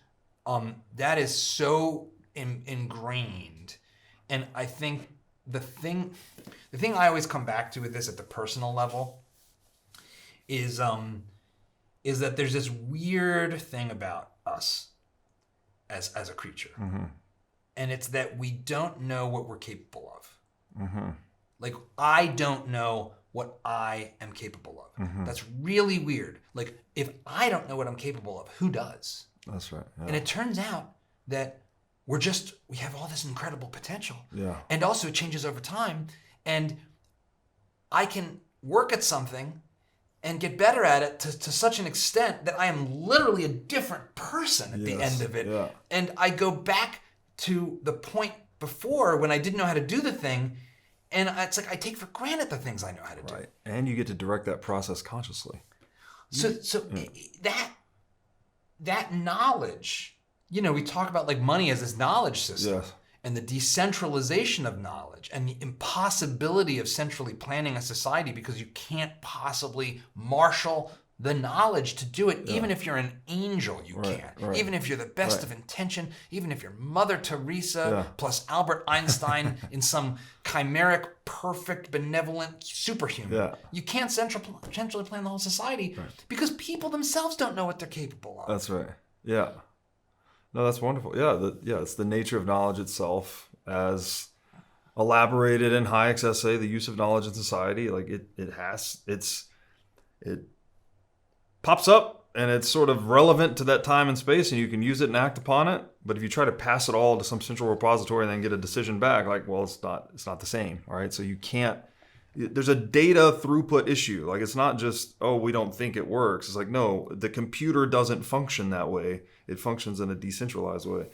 so ingrained. And I think the thing I always come back to with this at the personal level is that there's this weird thing about us as a creature. And it's that we don't know what we're capable of. Like, I don't know what I am capable of. That's really weird. Like, if I don't know what I'm capable of, who does? That's right. Yeah. And it turns out that we have all this incredible potential. Yeah. And also it changes over time. And I can work at something and get better at it to such an extent that I am literally a different person at the end of it. Yeah. And I go back to the point before when I didn't know how to do the thing. And it's like I take for granted the things I know how to do. Right. And you get to direct that process consciously. So that knowledge, we talk about like money as this knowledge system. Yes. And the decentralization of knowledge and the impossibility of centrally planning a society because you can't possibly marshal the knowledge to do it. Even if you're an angel, you Right, can't. right. Even if you're the best of intention, even if you're Mother Teresa plus Albert Einstein in some chimeric, perfect, benevolent superhuman, you can't centrally plan the whole society because people themselves don't know what they're capable of. That's right. Yeah. No, that's wonderful. Yeah, it's the nature of knowledge itself as elaborated in Hayek's essay, The Use of Knowledge in Society. Like it pops up and it's sort of relevant to that time and space, and you can use it and act upon it. But if you try to pass it all to some central repository and then get a decision back, like, well, it's not the same, right? So you can't. There's a data throughput issue. Like, it's not just, oh, we don't think it works. It's like, no, the computer doesn't function that way. It functions in a decentralized way.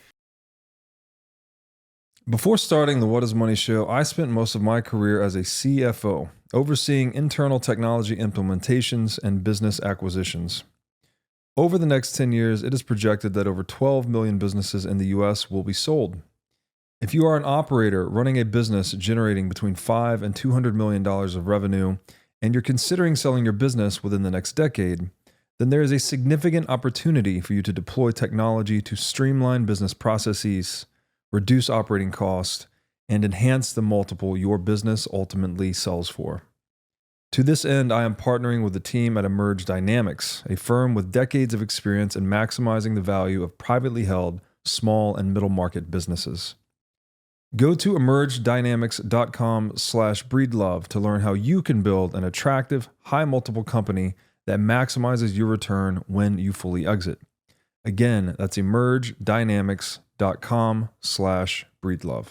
Before starting the What is Money show, I spent most of my career as a CFO, overseeing internal technology implementations and business acquisitions. Over the next 10 years, it is projected that over 12 million businesses in the US will be sold. If you are an operator running a business generating between $5 and $200 million of revenue, and you're considering selling your business within the next decade, then there is a significant opportunity for you to deploy technology to streamline business processes, reduce operating costs, and enhance the multiple your business ultimately sells for. To this end, I am partnering with the team at Emerge Dynamics, a firm with decades of experience in maximizing the value of privately held, small and middle market businesses. Go to emergedynamics.com/breedlove to learn how you can build an attractive, high multiple company that maximizes your return when you fully exit. Again, that's emergedynamics.com/breedlove.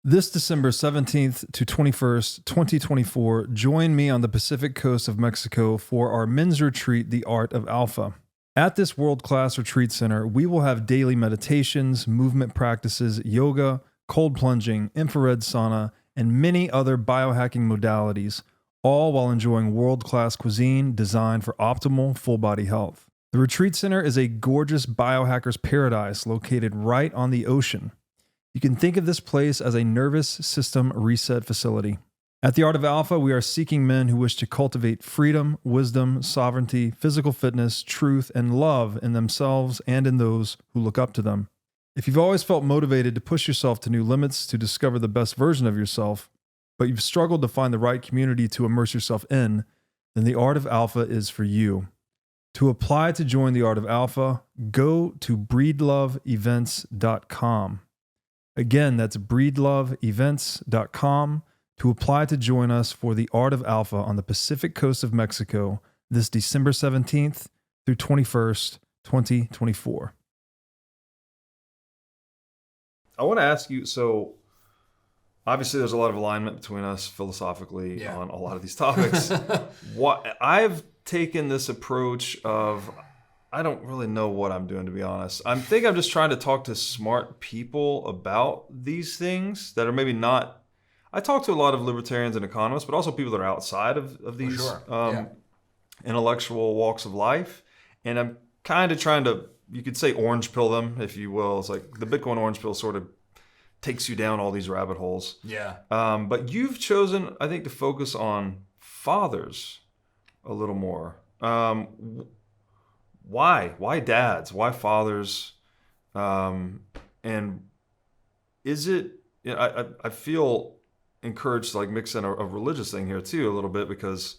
This December 17th to 21st, 2024, join me on the Pacific coast of Mexico for our men's retreat, The Art of Alpha. At this world-class retreat center, we will have daily meditations, movement practices, yoga, cold plunging, infrared sauna, and many other biohacking modalities, all while enjoying world-class cuisine designed for optimal full-body health. The retreat center is a gorgeous biohacker's paradise located right on the ocean. You can think of this place as a nervous system reset facility. At the Art of Alpha, we are seeking men who wish to cultivate freedom, wisdom, sovereignty, physical fitness, truth, and love in themselves and in those who look up to them. If you've always felt motivated to push yourself to new limits to discover the best version of yourself, but you've struggled to find the right community to immerse yourself in, then the Art of Alpha is for you. To apply to join the Art of Alpha, go to breedloveevents.com. Again, that's breedloveevents.com to apply to join us for the Art of Alpha on the Pacific coast of Mexico this December 17th through 21st, 2024. I want to ask you, so obviously there's a lot of alignment between us philosophically on a lot of these topics. I've taken this approach of, I don't really know what I'm doing, to be honest. I'm just trying to talk to smart people about these things that are maybe not. I talk to a lot of libertarians and economists, but also people that are outside of these intellectual walks of life. And I'm kind of trying to, you could say, orange pill them, if you will. It's like the Bitcoin orange pill sort of takes you down all these rabbit holes. Yeah. But you've chosen, I think, to focus on fathers a little more. Why? Why dads? Why fathers? And is it? You know, I feel encouraged to like mix in a religious thing here too a little bit because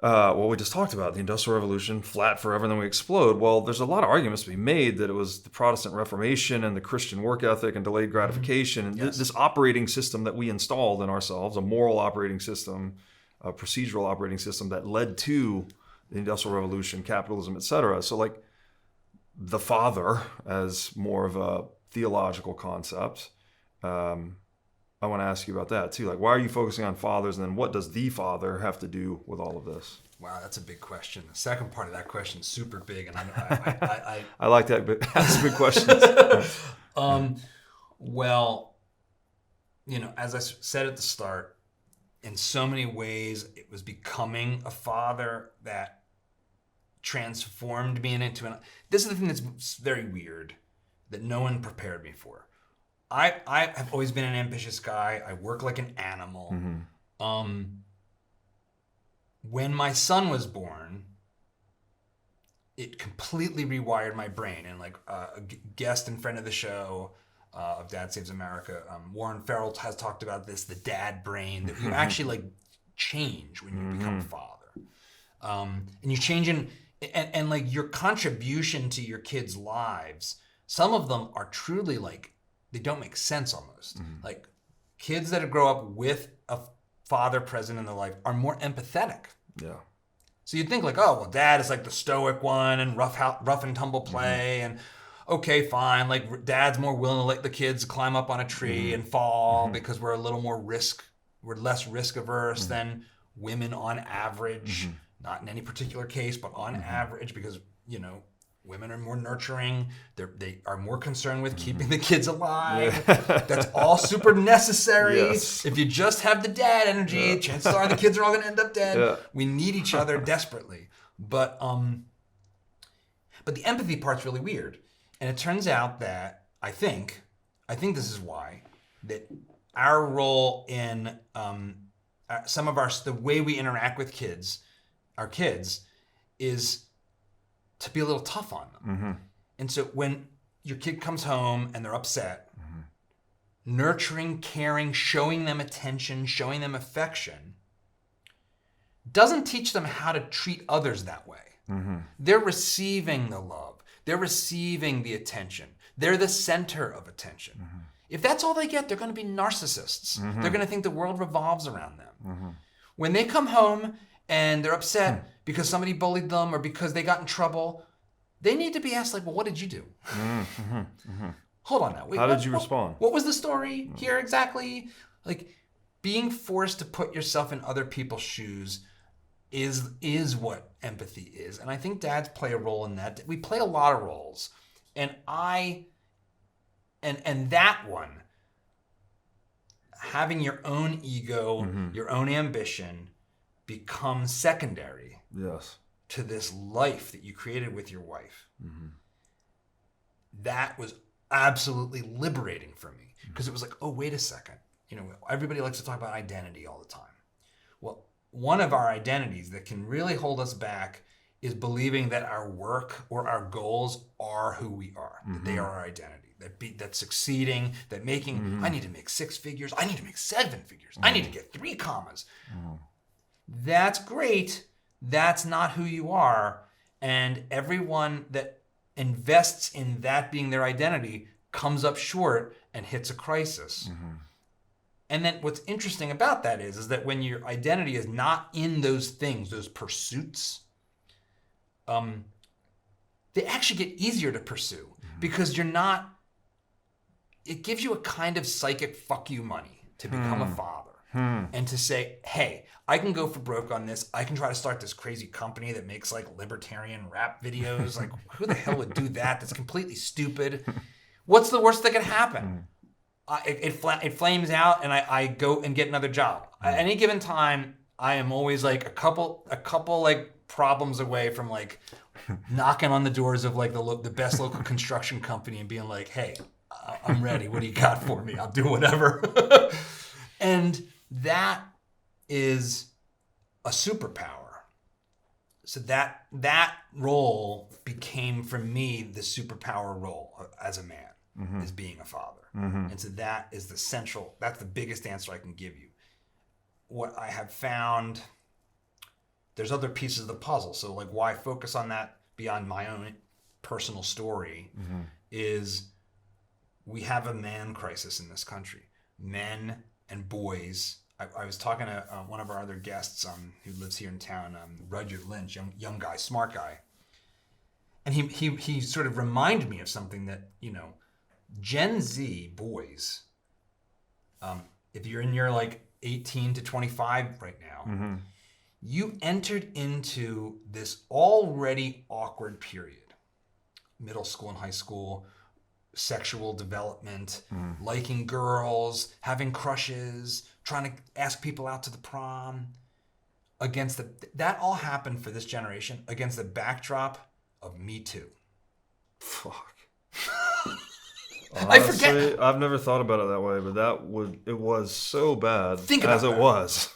what we just talked about, the Industrial Revolution, flat forever and then we explode. Well, there's a lot of arguments to be made that it was the Protestant Reformation and the Christian work ethic and delayed gratification and this operating system that we installed in ourselves, a moral operating system, a procedural operating system that led to the Industrial Revolution, capitalism, etc. So like the father as more of a theological concept. I want to ask you about that too. Like, why are you focusing on fathers, and then what does the father have to do with all of this? Wow, that's a big question. The second part of that question is super big, and I like that. But that's big questions. Well, you know, as I said at the start, in so many ways, it was becoming a father that transformed me into an. This is the thing that's very weird that no one prepared me for. I have always been an ambitious guy. I work like an animal. when my son was born, it completely rewired my brain. And like a guest and friend of the show of Dad Saves America, Warren Farrell has talked about this, the dad brain, that you actually like change when you become a father. And you change and like your contribution to your kids' lives, some of them are truly like, they don't make sense almost. Like kids that grow up with a father present in their life are more empathetic. Yeah. So you'd think like, oh, well, dad is like the stoic one and rough and tumble play. And okay, fine. Like dad's more willing to let the kids climb up on a tree and fall because we're a little more we're less risk averse than women on average. Not in any particular case, but on average, because, you know, women are more nurturing. They are more concerned with keeping the kids alive. That's all super necessary. Yes. If you just have the dad energy, chances are the kids are all going to end up dead. We need each other desperately. But the empathy part's really weird. And it turns out that I think this is why, that our role in the way we interact with our kids, is to be a little tough on them. And so when your kid comes home and they're upset, nurturing, caring, showing them attention, showing them affection, doesn't teach them how to treat others that way. They're receiving the love. They're receiving the attention. They're the center of attention. If that's all they get, they're going to be narcissists. They're going to think the world revolves around them. When they come home and they're upset because somebody bullied them or because they got in trouble, they need to be asked, like, well, what did you do? Hold on now. Wait, How did you respond? What was the story here exactly? Like, being forced to put yourself in other people's shoes is what empathy is. And I think dads play a role in that. We play a lot of roles. And that one, having your own ego, your own ambition, become secondary to this life that you created with your wife. That was absolutely liberating for me, because it was like, oh, wait a second. You know, everybody likes to talk about identity all the time. Well, one of our identities that can really hold us back is believing that our work or our goals are who we are, that they are our identity, that succeeding, that making, I need to make 6 figures, I need to make 7 figures, I need to get 3 commas. That's great. That's not who you are. And everyone that invests in that being their identity comes up short and hits a crisis. And then what's interesting about that is that when your identity is not in those things, those pursuits, they actually get easier to pursue, because it gives you a kind of psychic fuck you money to become a father. And to say, hey, I can go for broke on this. I can try to start this crazy company that makes like libertarian rap videos. Like, who the hell would do that? That's completely stupid. What's the worst that could happen? It flames out, and I go and get another job. At any given time, I am always like a couple like problems away from like knocking on the doors of like the best local construction company and being like, hey, I'm ready. What do you got for me? I'll do whatever. And that is a superpower. So that role became for me the superpower role as a man, is being a father. And so that is that's the biggest answer I can give you. What I have found, there's other pieces of the puzzle. So like, why focus on that beyond my own personal story is we have a man crisis in this country. Men and boys. I was talking to one of our other guests who lives here in town, Rudyard Lynch, young guy, smart guy. And he sort of reminded me of something that, you know, Gen Z boys, if you're in your like 18 to 25 right now, you entered into this already awkward period. Middle school and high school, sexual development, liking girls, having crushes, trying to ask people out to the prom. That all happened for this generation against the backdrop of Me Too. Fuck. Honestly, I forget. I've never thought about it that way, but it was so bad. Think about as it was.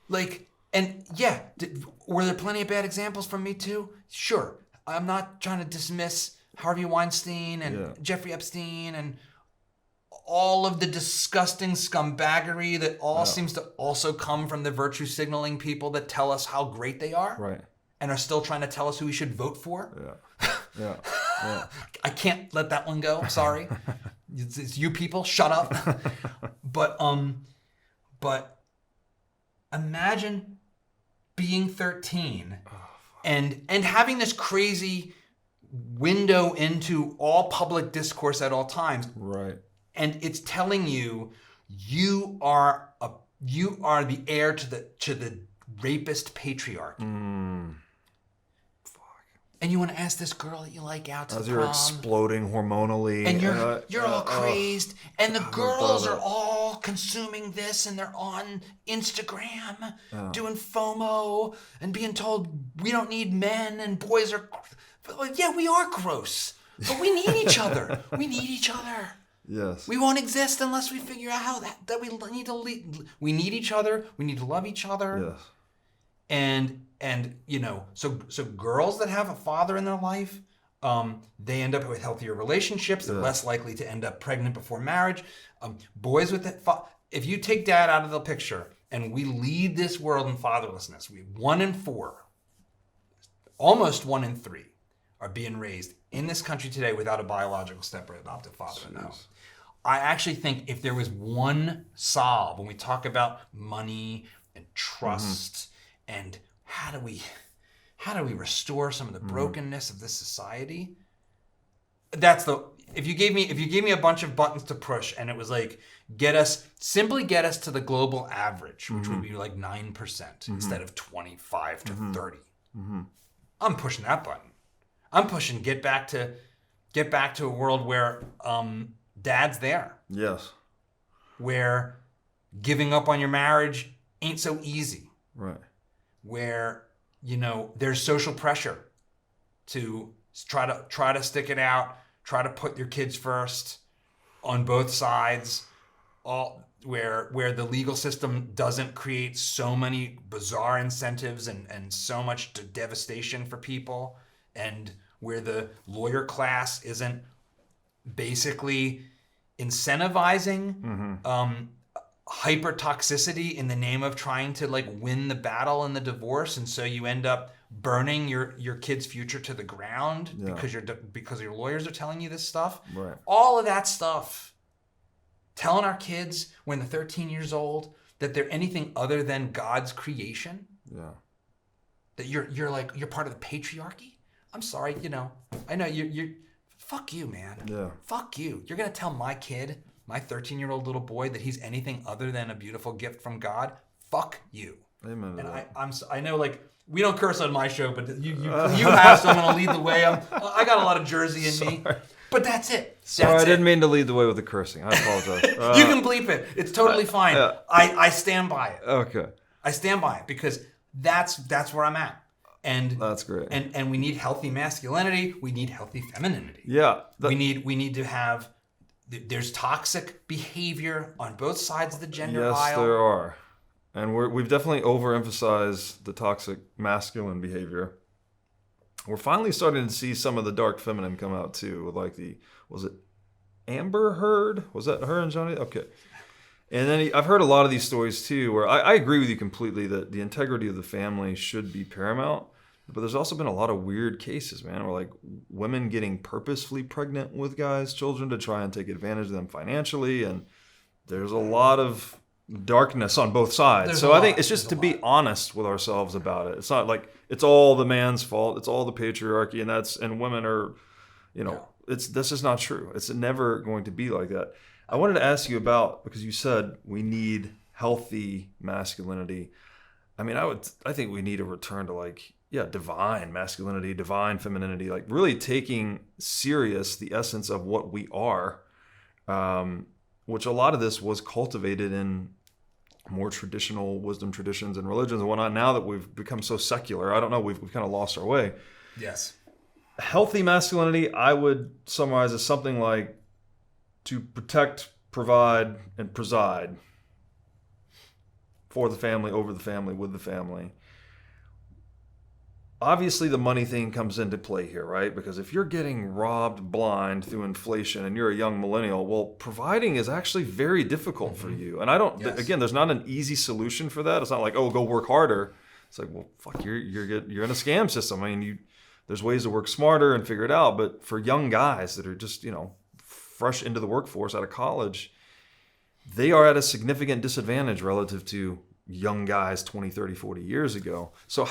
Like, And yeah, were there plenty of bad examples from Me Too? Sure. I'm not trying to dismiss Harvey Weinstein and Jeffrey Epstein and all of the disgusting scumbaggery that all seems to also come from the virtue signaling people that tell us how great they are. Right. And are still trying to tell us who we should vote for. Yeah. I can't let that one go. I'm sorry. It's you people. Shut up. But imagine being 13 and having this crazy window into all public discourse at all times. Right. And it's telling you you are the heir to the rapist patriarchy. And you want to ask this girl that you like out to the prom. As you're exploding hormonally. And you're all crazed. And the girls are all consuming this. And they're on Instagram doing FOMO. And being told we don't need men. And boys are... Yeah, we are gross. But we need each other. We need each other. Yes. We won't exist unless we figure out how that we need to lead. We need each other. We need to love each other. Yes. And you know, so girls that have a father in their life, they end up with healthier relationships. They're less likely to end up pregnant before marriage. Boys with if you take dad out of the picture and we lead this world in fatherlessness, 1 in 4, almost 1 in 3, are being raised in this country today without a biological step or adoptive father in the home. I actually think if there was one solve when we talk about money and trust and how do we restore some of the brokenness of this society, if you gave me a bunch of buttons to push and it was like get us to the global average, which would be like 9% instead of 25 to 30. I'm pushing that button. I'm pushing get back to a world where dad's there. Yes. Where giving up on your marriage ain't so easy. Right. Where, you know, there's social pressure to try to stick it out, try to put your kids first on both sides, where the legal system doesn't create so many bizarre incentives and so much devastation for people, and where the lawyer class isn't basically incentivizing hyper toxicity in the name of trying to like win the battle in the divorce, and so you end up burning your kid's future to the ground because your lawyers are telling you this stuff. Right. All of that stuff, telling our kids when they're 13 years old that they're anything other than God's creation. Yeah. That you're part of the patriarchy. I'm sorry, you know. I know you. Fuck you, man. Yeah. Fuck you. You're gonna tell my kid, my 13-year-old little boy, that he's anything other than a beautiful gift from God? Fuck you. Amen. And I know, like, we don't curse on my show, but you have, so I'm gonna lead the way. I got a lot of Jersey in me, but that's it. Sorry, I didn't mean to lead the way with the cursing. I apologize. You can bleep it. It's totally fine. I stand by it. Okay. I stand by it because that's where I'm at. And that's great. And we need healthy masculinity. We need healthy femininity. Yeah. We need to have. There's toxic behavior on both sides of the gender aisle. Yes, there are, and we've definitely overemphasized the toxic masculine behavior. We're finally starting to see some of the dark feminine come out too, with like was it Amber Heard? Was that her and Johnny? Okay. And then I've heard a lot of these stories too, where I agree with you completely that the integrity of the family should be paramount. But there's also been a lot of weird cases, man, where like women getting purposefully pregnant with guys' children to try and take advantage of them financially. And there's a lot of darkness on both sides. So I think it's just to be honest with ourselves about it. It's not like it's all the man's fault. It's all the patriarchy, and women are, you know, this is not true. It's never going to be like that. I wanted to ask you about, because you said we need healthy masculinity. I mean, I think we need to return to like, divine masculinity, divine femininity, like really taking serious the essence of what we are, which a lot of this was cultivated in more traditional wisdom traditions and religions and whatnot. Now that we've become so secular, I don't know, we've kind of lost our way. Yes. Healthy masculinity, I would summarize as something like to protect, provide, and preside for the family, over the family, with the family. Obviously, the money thing comes into play here, right? Because if you're getting robbed blind through inflation and you're a young millennial, well, providing is actually very difficult for you. And I don't, again, there's not an easy solution for that. It's not like, oh, go work harder. It's like, well, fuck, you're in a scam system. I mean, there's ways to work smarter and figure it out. But for young guys that are just, fresh into the workforce out of college, they are at a significant disadvantage relative to young guys 20, 30, 40 years ago. So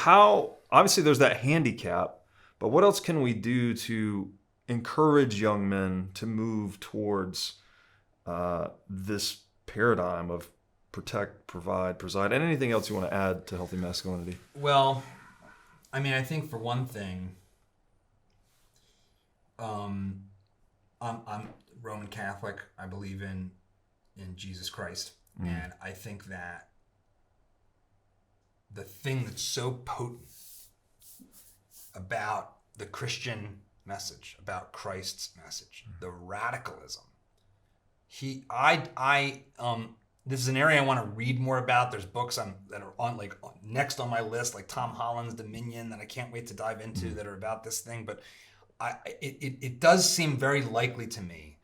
obviously there's that handicap, but what else can we do to encourage young men to move towards this paradigm of protect, provide, preside, and anything else you want to add to healthy masculinity? Well, I mean, I think for one thing, I'm Roman Catholic. I believe in Jesus Christ. And I think that the thing that's so potent about the Christian message, about Christ's message, the radicalism. This is an area I want to read more about. There's books that are on next on my list, like Tom Holland's Dominion, that I can't wait to dive into that are about this thing. But it does seem very likely to me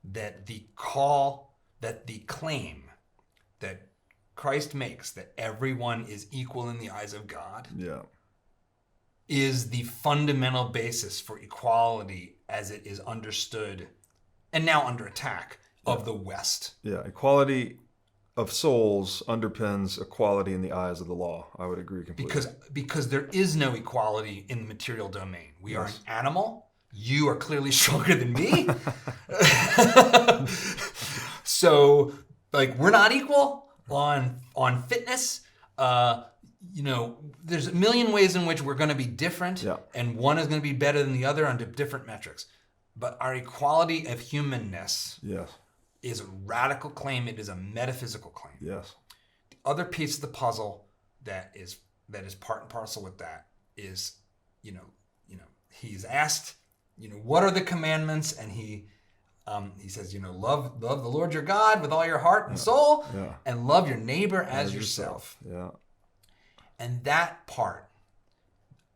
that the claim that Christ makes, that everyone is equal in the eyes of God, is the fundamental basis for equality as it is understood and now under attack of the West. Yeah, equality of souls underpins equality in the eyes of the law. I would agree completely. Because there is no equality in the material domain. We are an animal. You are clearly stronger than me. So, we're not equal on fitness. There's a million ways in which we're going to be different, and one is going to be better than the other on different metrics. But our equality of humanness is a radical claim. It is a metaphysical claim. Yes. The other piece of the puzzle that is part and parcel with that is, he's asked, what are the commandments, and he says, love the Lord your God with all your heart and soul, and love your neighbor as yourself. Yeah. And that part,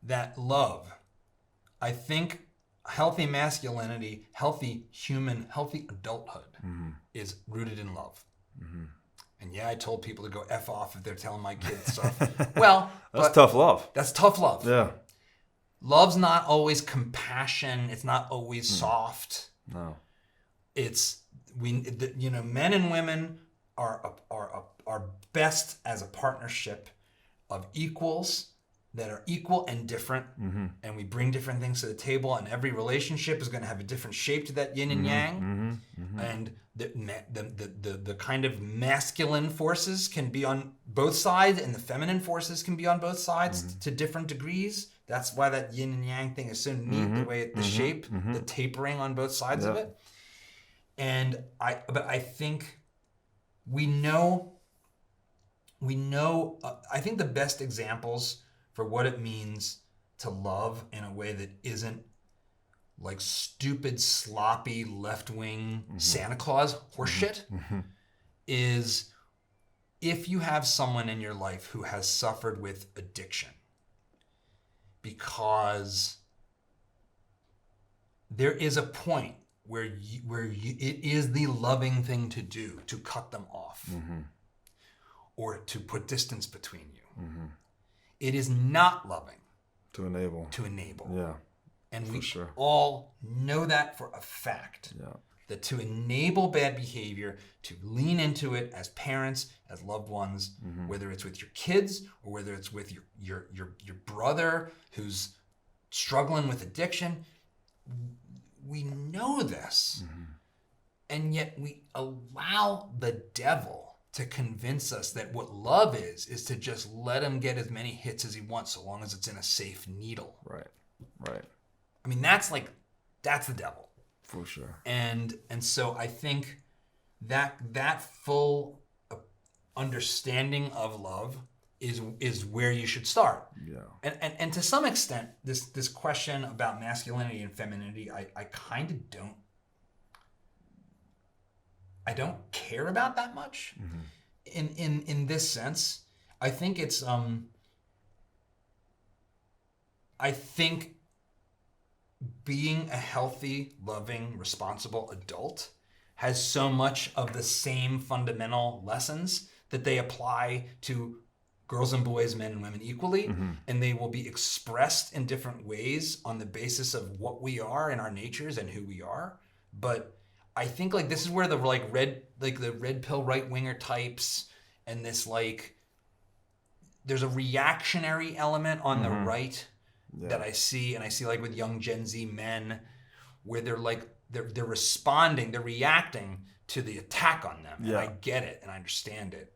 that love, I think healthy masculinity, healthy adulthood is rooted in love. Mm-hmm. And I told people to go F off if they're telling my kids stuff. Well, that's tough love. That's tough love. Yeah. Love's not always compassion. It's not always soft. No. It's men and women are best as a partnership of equals that are equal and different, and we bring different things to the table, and every relationship is going to have a different shape to that yin and yang, and the kind of masculine forces can be on both sides, and the feminine forces can be on both sides to different degrees. That's why that yin and yang thing is so neat, the way the shape, the tapering on both sides of it. And I think we know. I think the best examples for what it means to love in a way that isn't like stupid, sloppy, left-wing Santa Claus horseshit is if you have someone in your life who has suffered with addiction, because there is a point where it is the loving thing to do to cut them off or to put distance between you. It is not loving to enable. Yeah. And we all know that for a fact. Yeah. That to enable bad behavior, to lean into it as parents, as loved ones, whether it's with your kids or whether it's with your brother who's struggling with addiction, we know this. And yet we allow the devil to convince us that what love is to just let him get as many hits as he wants so long as it's in a safe needle. Right. I mean, that's the devil. For sure. And so I think that full understanding of love is where you should start. Yeah. And to some extent, this question about masculinity and femininity, I kind of don't care about that much in this sense, I think it's I think being a healthy, loving, responsible adult has so much of the same fundamental lessons that they apply to girls and boys, men and women equally, and they will be expressed in different ways on the basis of what we are and our natures and who we are. But I think like this is where the the red pill right winger types and this like there's a reactionary element on the right that I see, and I see like with young Gen Z men where they're like they're responding, they're reacting to the attack on them. And I get it and I understand it.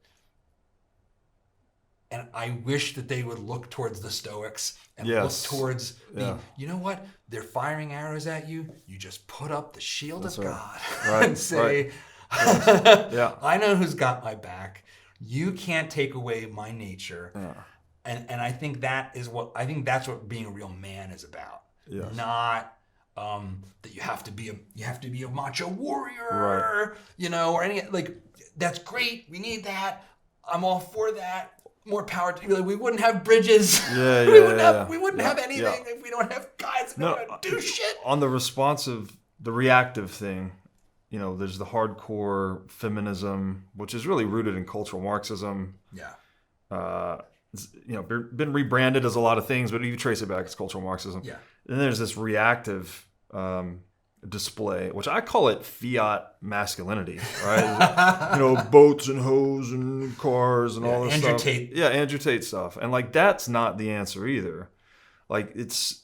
And I wish that they would look towards the Stoics and look towards you know what? They're firing arrows at you. You just put up the shield of God and say, I know who's got my back. You can't take away my nature. And I think that's what being a real man is about. Not that you have to be a macho warrior, you know, or any like that's great. We need that. I'm all for that. More power to you. Like, we wouldn't have bridges. We wouldn't have anything if we don't have guys that know how to do shit. On the reactive thing, you know, there's the hardcore feminism, which is really rooted in cultural Marxism. You know, been rebranded as a lot of things, but if you trace it back, it's cultural Marxism. Then there's this reactive display, which I call it fiat masculinity, right? You know, boats and hoes and cars and all this Andrew stuff. Tate. Yeah, Andrew Tate stuff. And like that's not the answer either. Like it's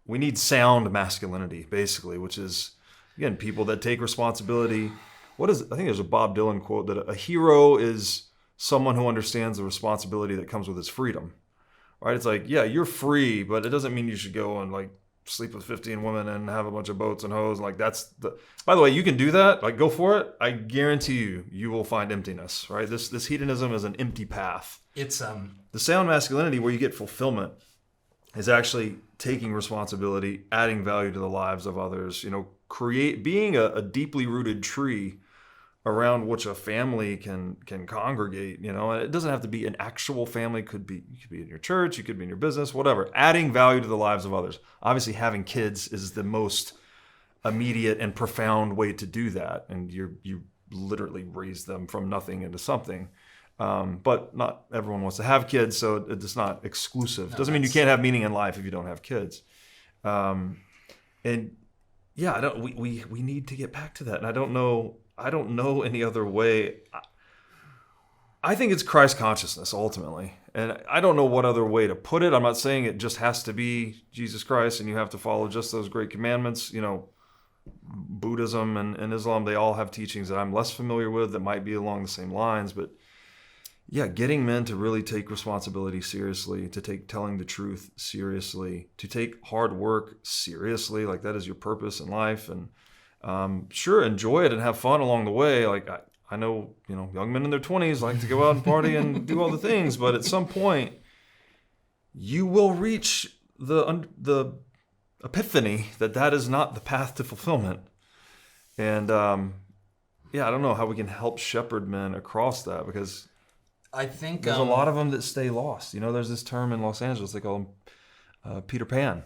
we need sound masculinity, basically, which is again people that take responsibility. I think there's a Bob Dylan quote that a hero is someone who understands the responsibility that comes with his freedom. Right? It's like, yeah, you're free, but it doesn't mean you should go and like sleep with 15 women and have a bunch of boats and hoes. Like by the way, you can do that. Like go for it. I guarantee you will find emptiness, right? This hedonism is an empty path. It's the sound masculinity where you get fulfillment is actually taking responsibility, adding value to the lives of others, you know, being a deeply rooted tree around which a family can congregate, you know, and it doesn't have to be an actual family. You could be in your church, you could be in your business, whatever. Adding value to the lives of others. Obviously, having kids is the most immediate and profound way to do that, and you literally raise them from nothing into something. But not everyone wants to have kids, so it's not exclusive. Doesn't mean you can't have meaning in life if you don't have kids. And yeah, we need to get back to that, and I don't know any other way. I think it's Christ consciousness ultimately. And I don't know what other way to put it. I'm not saying it just has to be Jesus Christ and you have to follow just those great commandments. You know, Buddhism and Islam, they all have teachings that I'm less familiar with that might be along the same lines. But yeah, getting men to really take responsibility seriously, to take telling the truth seriously, to take hard work seriously, like that is your purpose in life. And sure, enjoy it and have fun along the way. Like I know, you know, young men in their 20s like to go out and party and do all the things, but at some point, you will reach the epiphany that is not the path to fulfillment. And yeah, I don't know how we can help shepherd men across that, because I think there's a lot of them that stay lost. You know, there's this term in Los Angeles, they call them Peter Pan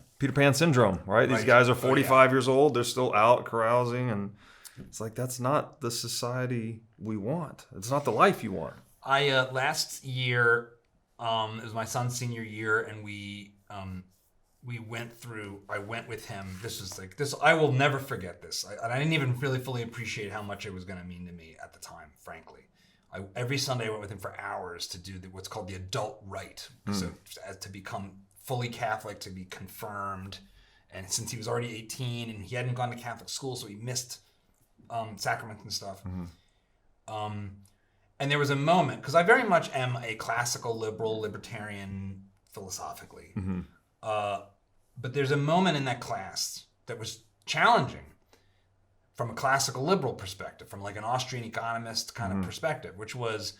syndrome, right? These guys are 45 years old. They're still out carousing. And it's like, that's not the society we want. It's not the life you want. Last year, it was my son's senior year, and we I went with him. This was like this. I will never forget this. I didn't even really fully appreciate how much it was going to mean to me at the time, frankly. Every Sunday I went with him for hours to do what's called the adult rite. So to become fully Catholic, to be confirmed. And since he was already 18 and he hadn't gone to Catholic school, so he missed sacraments and stuff. And there was a moment, because I very much am a classical liberal, libertarian philosophically. But there's a moment in that class that was challenging from a classical liberal perspective, from like an Austrian economist kind of perspective, which was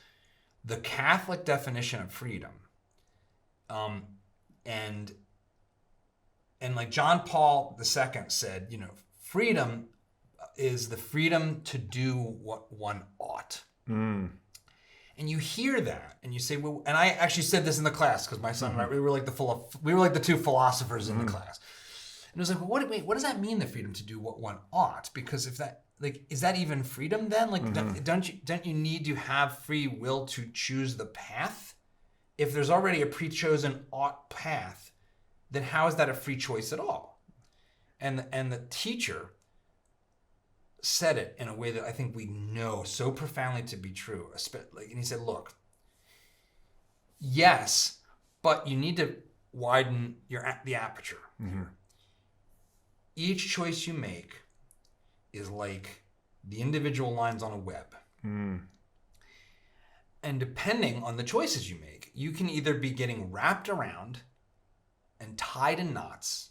the Catholic definition of freedom. And like John Paul II said, you know, freedom is the freedom to do what one ought. And And you hear that, and you say, well, and I actually said this in the class because my son and I, we were like the two philosophers in the class. And it was like, well, what does that mean, the freedom to do what one ought? Because if that, like, is that even freedom then? Like, don't you need to have free will to choose the path? If there's already a pre-chosen ought path, then how is that a free choice at all? And the teacher said it in a way that I think we know so profoundly to be true. And he said, look, yes, but you need to widen the aperture. Each choice you make is like the individual lines on a web. And depending on the choices you make, you can either be getting wrapped around and tied in knots,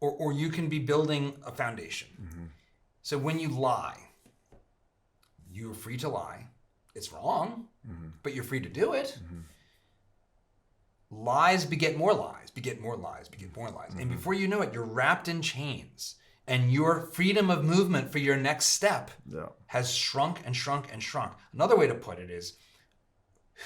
or you can be building a foundation. So when you lie, you're free to lie. It's wrong, but you're free to do it. Lies beget more lies, beget more lies, beget more lies. And before you know it, you're wrapped in chains. And your freedom of movement for your next step has shrunk and shrunk and shrunk. Another way to put it is,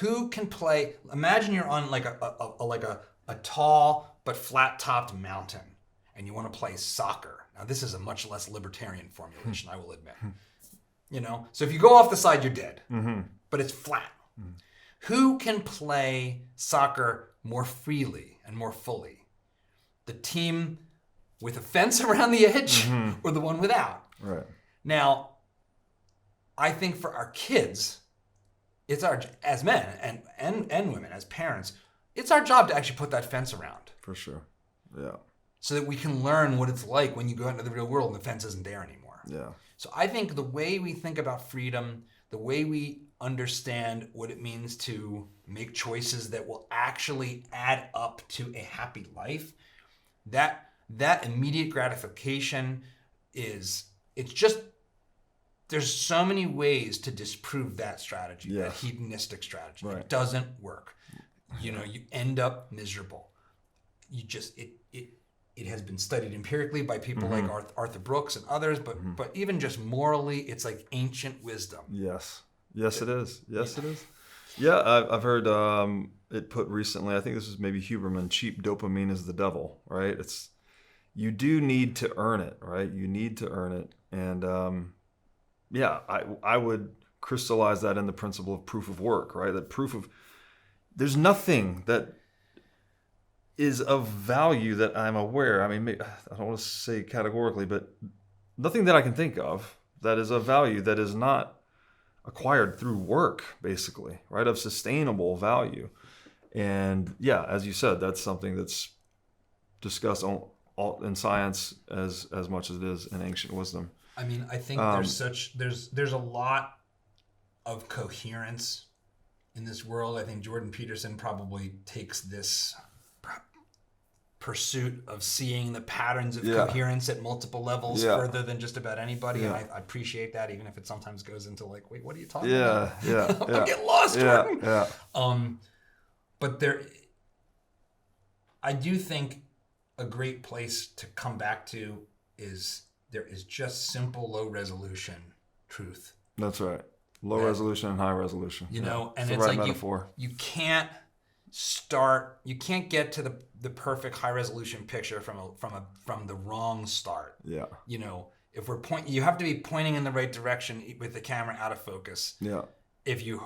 who can play? Imagine you're on like a tall but flat-topped mountain, and you want to play soccer. Now, this is a much less libertarian formulation, I will admit. So if you go off the side, you're dead. But it's flat. Who can play soccer more freely and more fully? The team with a fence around the edge, or the one without? Right. Now, I think for our kids, it's as men and women, as parents, it's our job to actually put that fence around. For sure. Yeah. So that we can learn what it's like when you go out into the real world and the fence isn't there anymore. Yeah. So I think the way we think about freedom, the way we understand what it means to make choices that will actually add up to a happy life, that immediate gratification there's so many ways to disprove that strategy, that hedonistic strategy. Right. It doesn't work. You end up miserable. It has been studied empirically by people like Arthur Brooks and others, but even just morally, it's like ancient wisdom. Yes, it is. Yes, it is. Yeah, I've heard it put recently. I think this was maybe Huberman. Cheap dopamine is the devil, right? You do need to earn it, right? You need to earn it, and I would crystallize that in the principle of proof of work, right? There's nothing that is of value that I'm aware. I mean, I don't want to say categorically, but nothing that I can think of that is of value that is not acquired through work, basically, right? Of sustainable value. And yeah, as you said, that's something that's discussed in science as much as it is in ancient wisdom. I mean, I think there's a lot of coherence in this world. I think Jordan Peterson probably takes this pursuit of seeing the patterns of coherence at multiple levels further than just about anybody. And I appreciate that, even if it sometimes goes into like, wait, what are you talking about? I get lost, Jordan. But I do think a great place to come back to is there is just simple low resolution truth. That's right. Low resolution and high resolution. And it's like metaphor. You can't get to the perfect high resolution picture from the wrong start. Yeah. If we're you have to be pointing in the right direction with the camera out of focus. Yeah. If you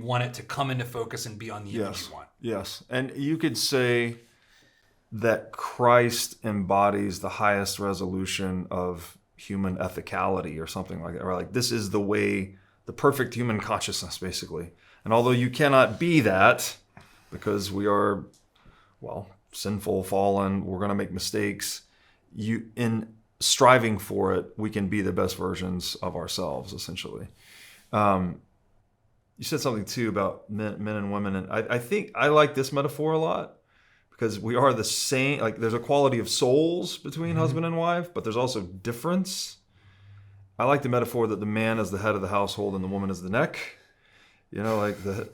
want it to come into focus and be on the image you want. Yes. And you could say that Christ embodies the highest resolution of human ethicality or something like that. Or like, this is the way, the perfect human consciousness, basically. And although you cannot be that, because we are, sinful, fallen, we're going to make mistakes, in striving for it, we can be the best versions of ourselves, essentially. You said something, too, about men and women. And I think I like this metaphor a lot, because we are the same. Like, there's a quality of souls between husband and wife, but there's also difference. I like the metaphor that the man is the head of the household and the woman is the neck. Like the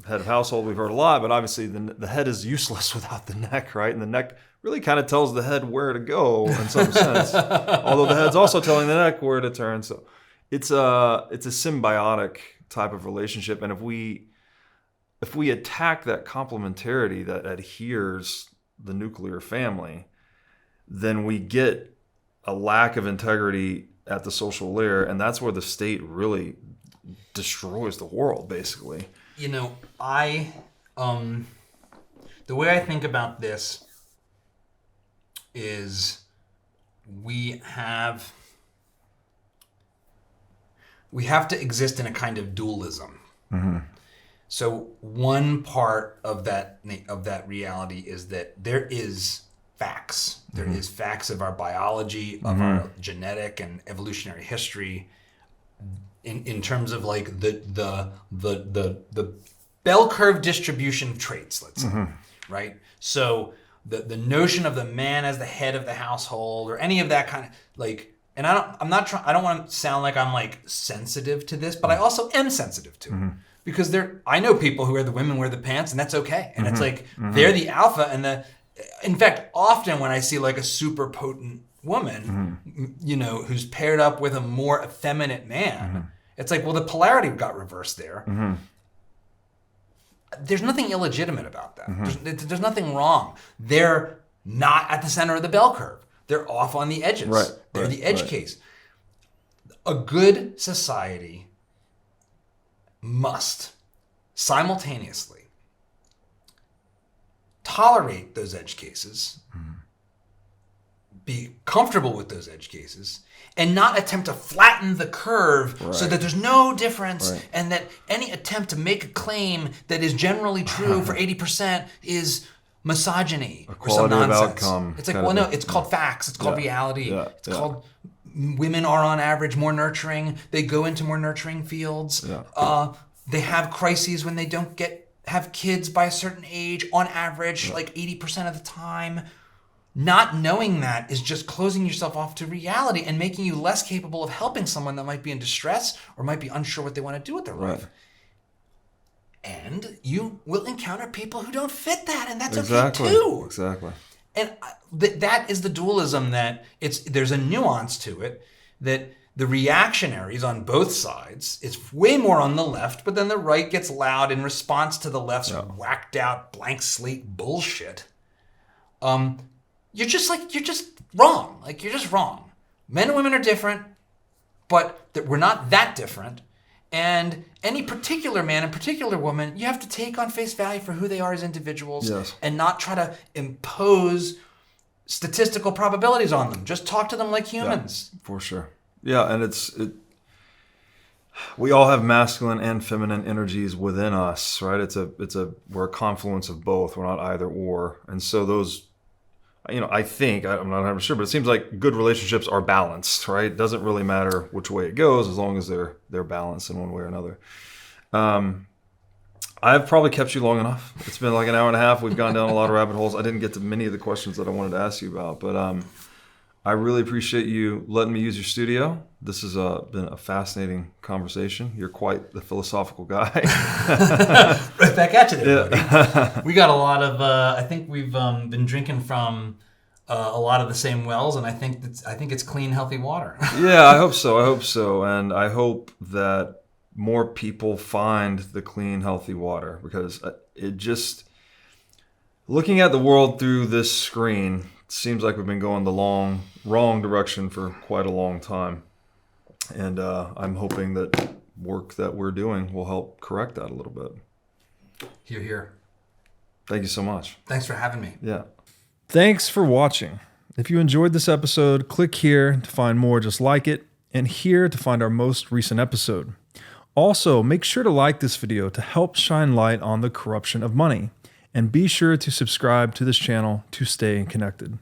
head of household, we've heard a lot, but obviously the head is useless without the neck, right? And the neck really kind of tells the head where to go in some sense, although the head's also telling the neck where to turn. So it's a symbiotic type of relationship. And if we attack that complementarity that adheres the nuclear family, then we get a lack of integrity at the social layer, and that's where the state really destroys the world, basically. You know, the way I think about this is we have to exist in a kind of dualism. Mm-hmm. So one part of that reality is that there is facts. There mm-hmm. is facts of our biology, of mm-hmm. our genetic and evolutionary history, in terms of like the bell curve distribution of traits, let's say, mm-hmm. right? So the notion of the man as the head of the household, or any of that kind of like, and I don't want to sound like I'm like sensitive to this, but I also am sensitive to mm-hmm. it. Because I know people who the women wear the pants, and that's okay. And mm-hmm. it's like mm-hmm. they're the alpha, and in fact, often when I see like a super potent woman, mm-hmm. you know, who's paired up with a more effeminate man, mm-hmm. it's like, well, the polarity got reversed there. Mm-hmm. There's nothing illegitimate about that. Mm-hmm. There's nothing wrong. They're not at the center of the bell curve. They're off on the edges. Right, they're the edge case. A good society must simultaneously tolerate those edge cases, mm-hmm. be comfortable with those edge cases, and not attempt to flatten the curve right. so that there's no difference, right. and that any attempt to make a claim that is generally true for 80% is misogyny or some nonsense. It's like, well, no, it's called facts. It's called reality. Yeah. It's called women are on average more nurturing. They go into more nurturing fields. Yeah. They have crises when they don't have kids by a certain age on average, like 80% of the time. Not knowing that is just closing yourself off to reality and making you less capable of helping someone that might be in distress or might be unsure what they want to do with their life. And you will encounter people who don't fit that, and that's okay too. Exactly. And that is the dualism that there's a nuance to it, that the reactionaries on both sides, it's way more on the left, but then the right gets loud in response to the left's whacked out blank slate bullshit. You're just wrong. Like, you're just wrong. Men and women are different, but we're not that different. And any particular man and particular woman, you have to take on face value for who they are as individuals, and not try to impose statistical probabilities on them. Just talk to them like humans. Yeah, for sure. Yeah, and we all have masculine and feminine energies within us, right? We're a confluence of both. We're not either or. And so those, I'm not 100% sure, but it seems like good relationships are balanced, right? It doesn't really matter which way it goes as long as they're balanced in one way or another. I've probably kept you long enough. It's been like an hour and a half. We've gone down a lot of rabbit holes. I didn't get to many of the questions that I wanted to ask you about, but I really appreciate you letting me use your studio. This has been a fascinating conversation. You're quite the philosophical guy. Right back at you there, buddy. We got a lot of, I think we've been drinking from a lot of the same wells, and I think it's clean, healthy water. Yeah, I hope so. And I hope that more people find the clean, healthy water, because looking at the world through this screen, seems like we've been going the wrong direction for quite a long time. And I'm hoping that work that we're doing will help correct that a little bit. Hear, hear. Thank you so much. Thanks for having me. Yeah. Thanks for watching. If you enjoyed this episode, click here to find more just like it, and here to find our most recent episode. Also, make sure to like this video to help shine light on the corruption of money. And be sure to subscribe to this channel to stay connected.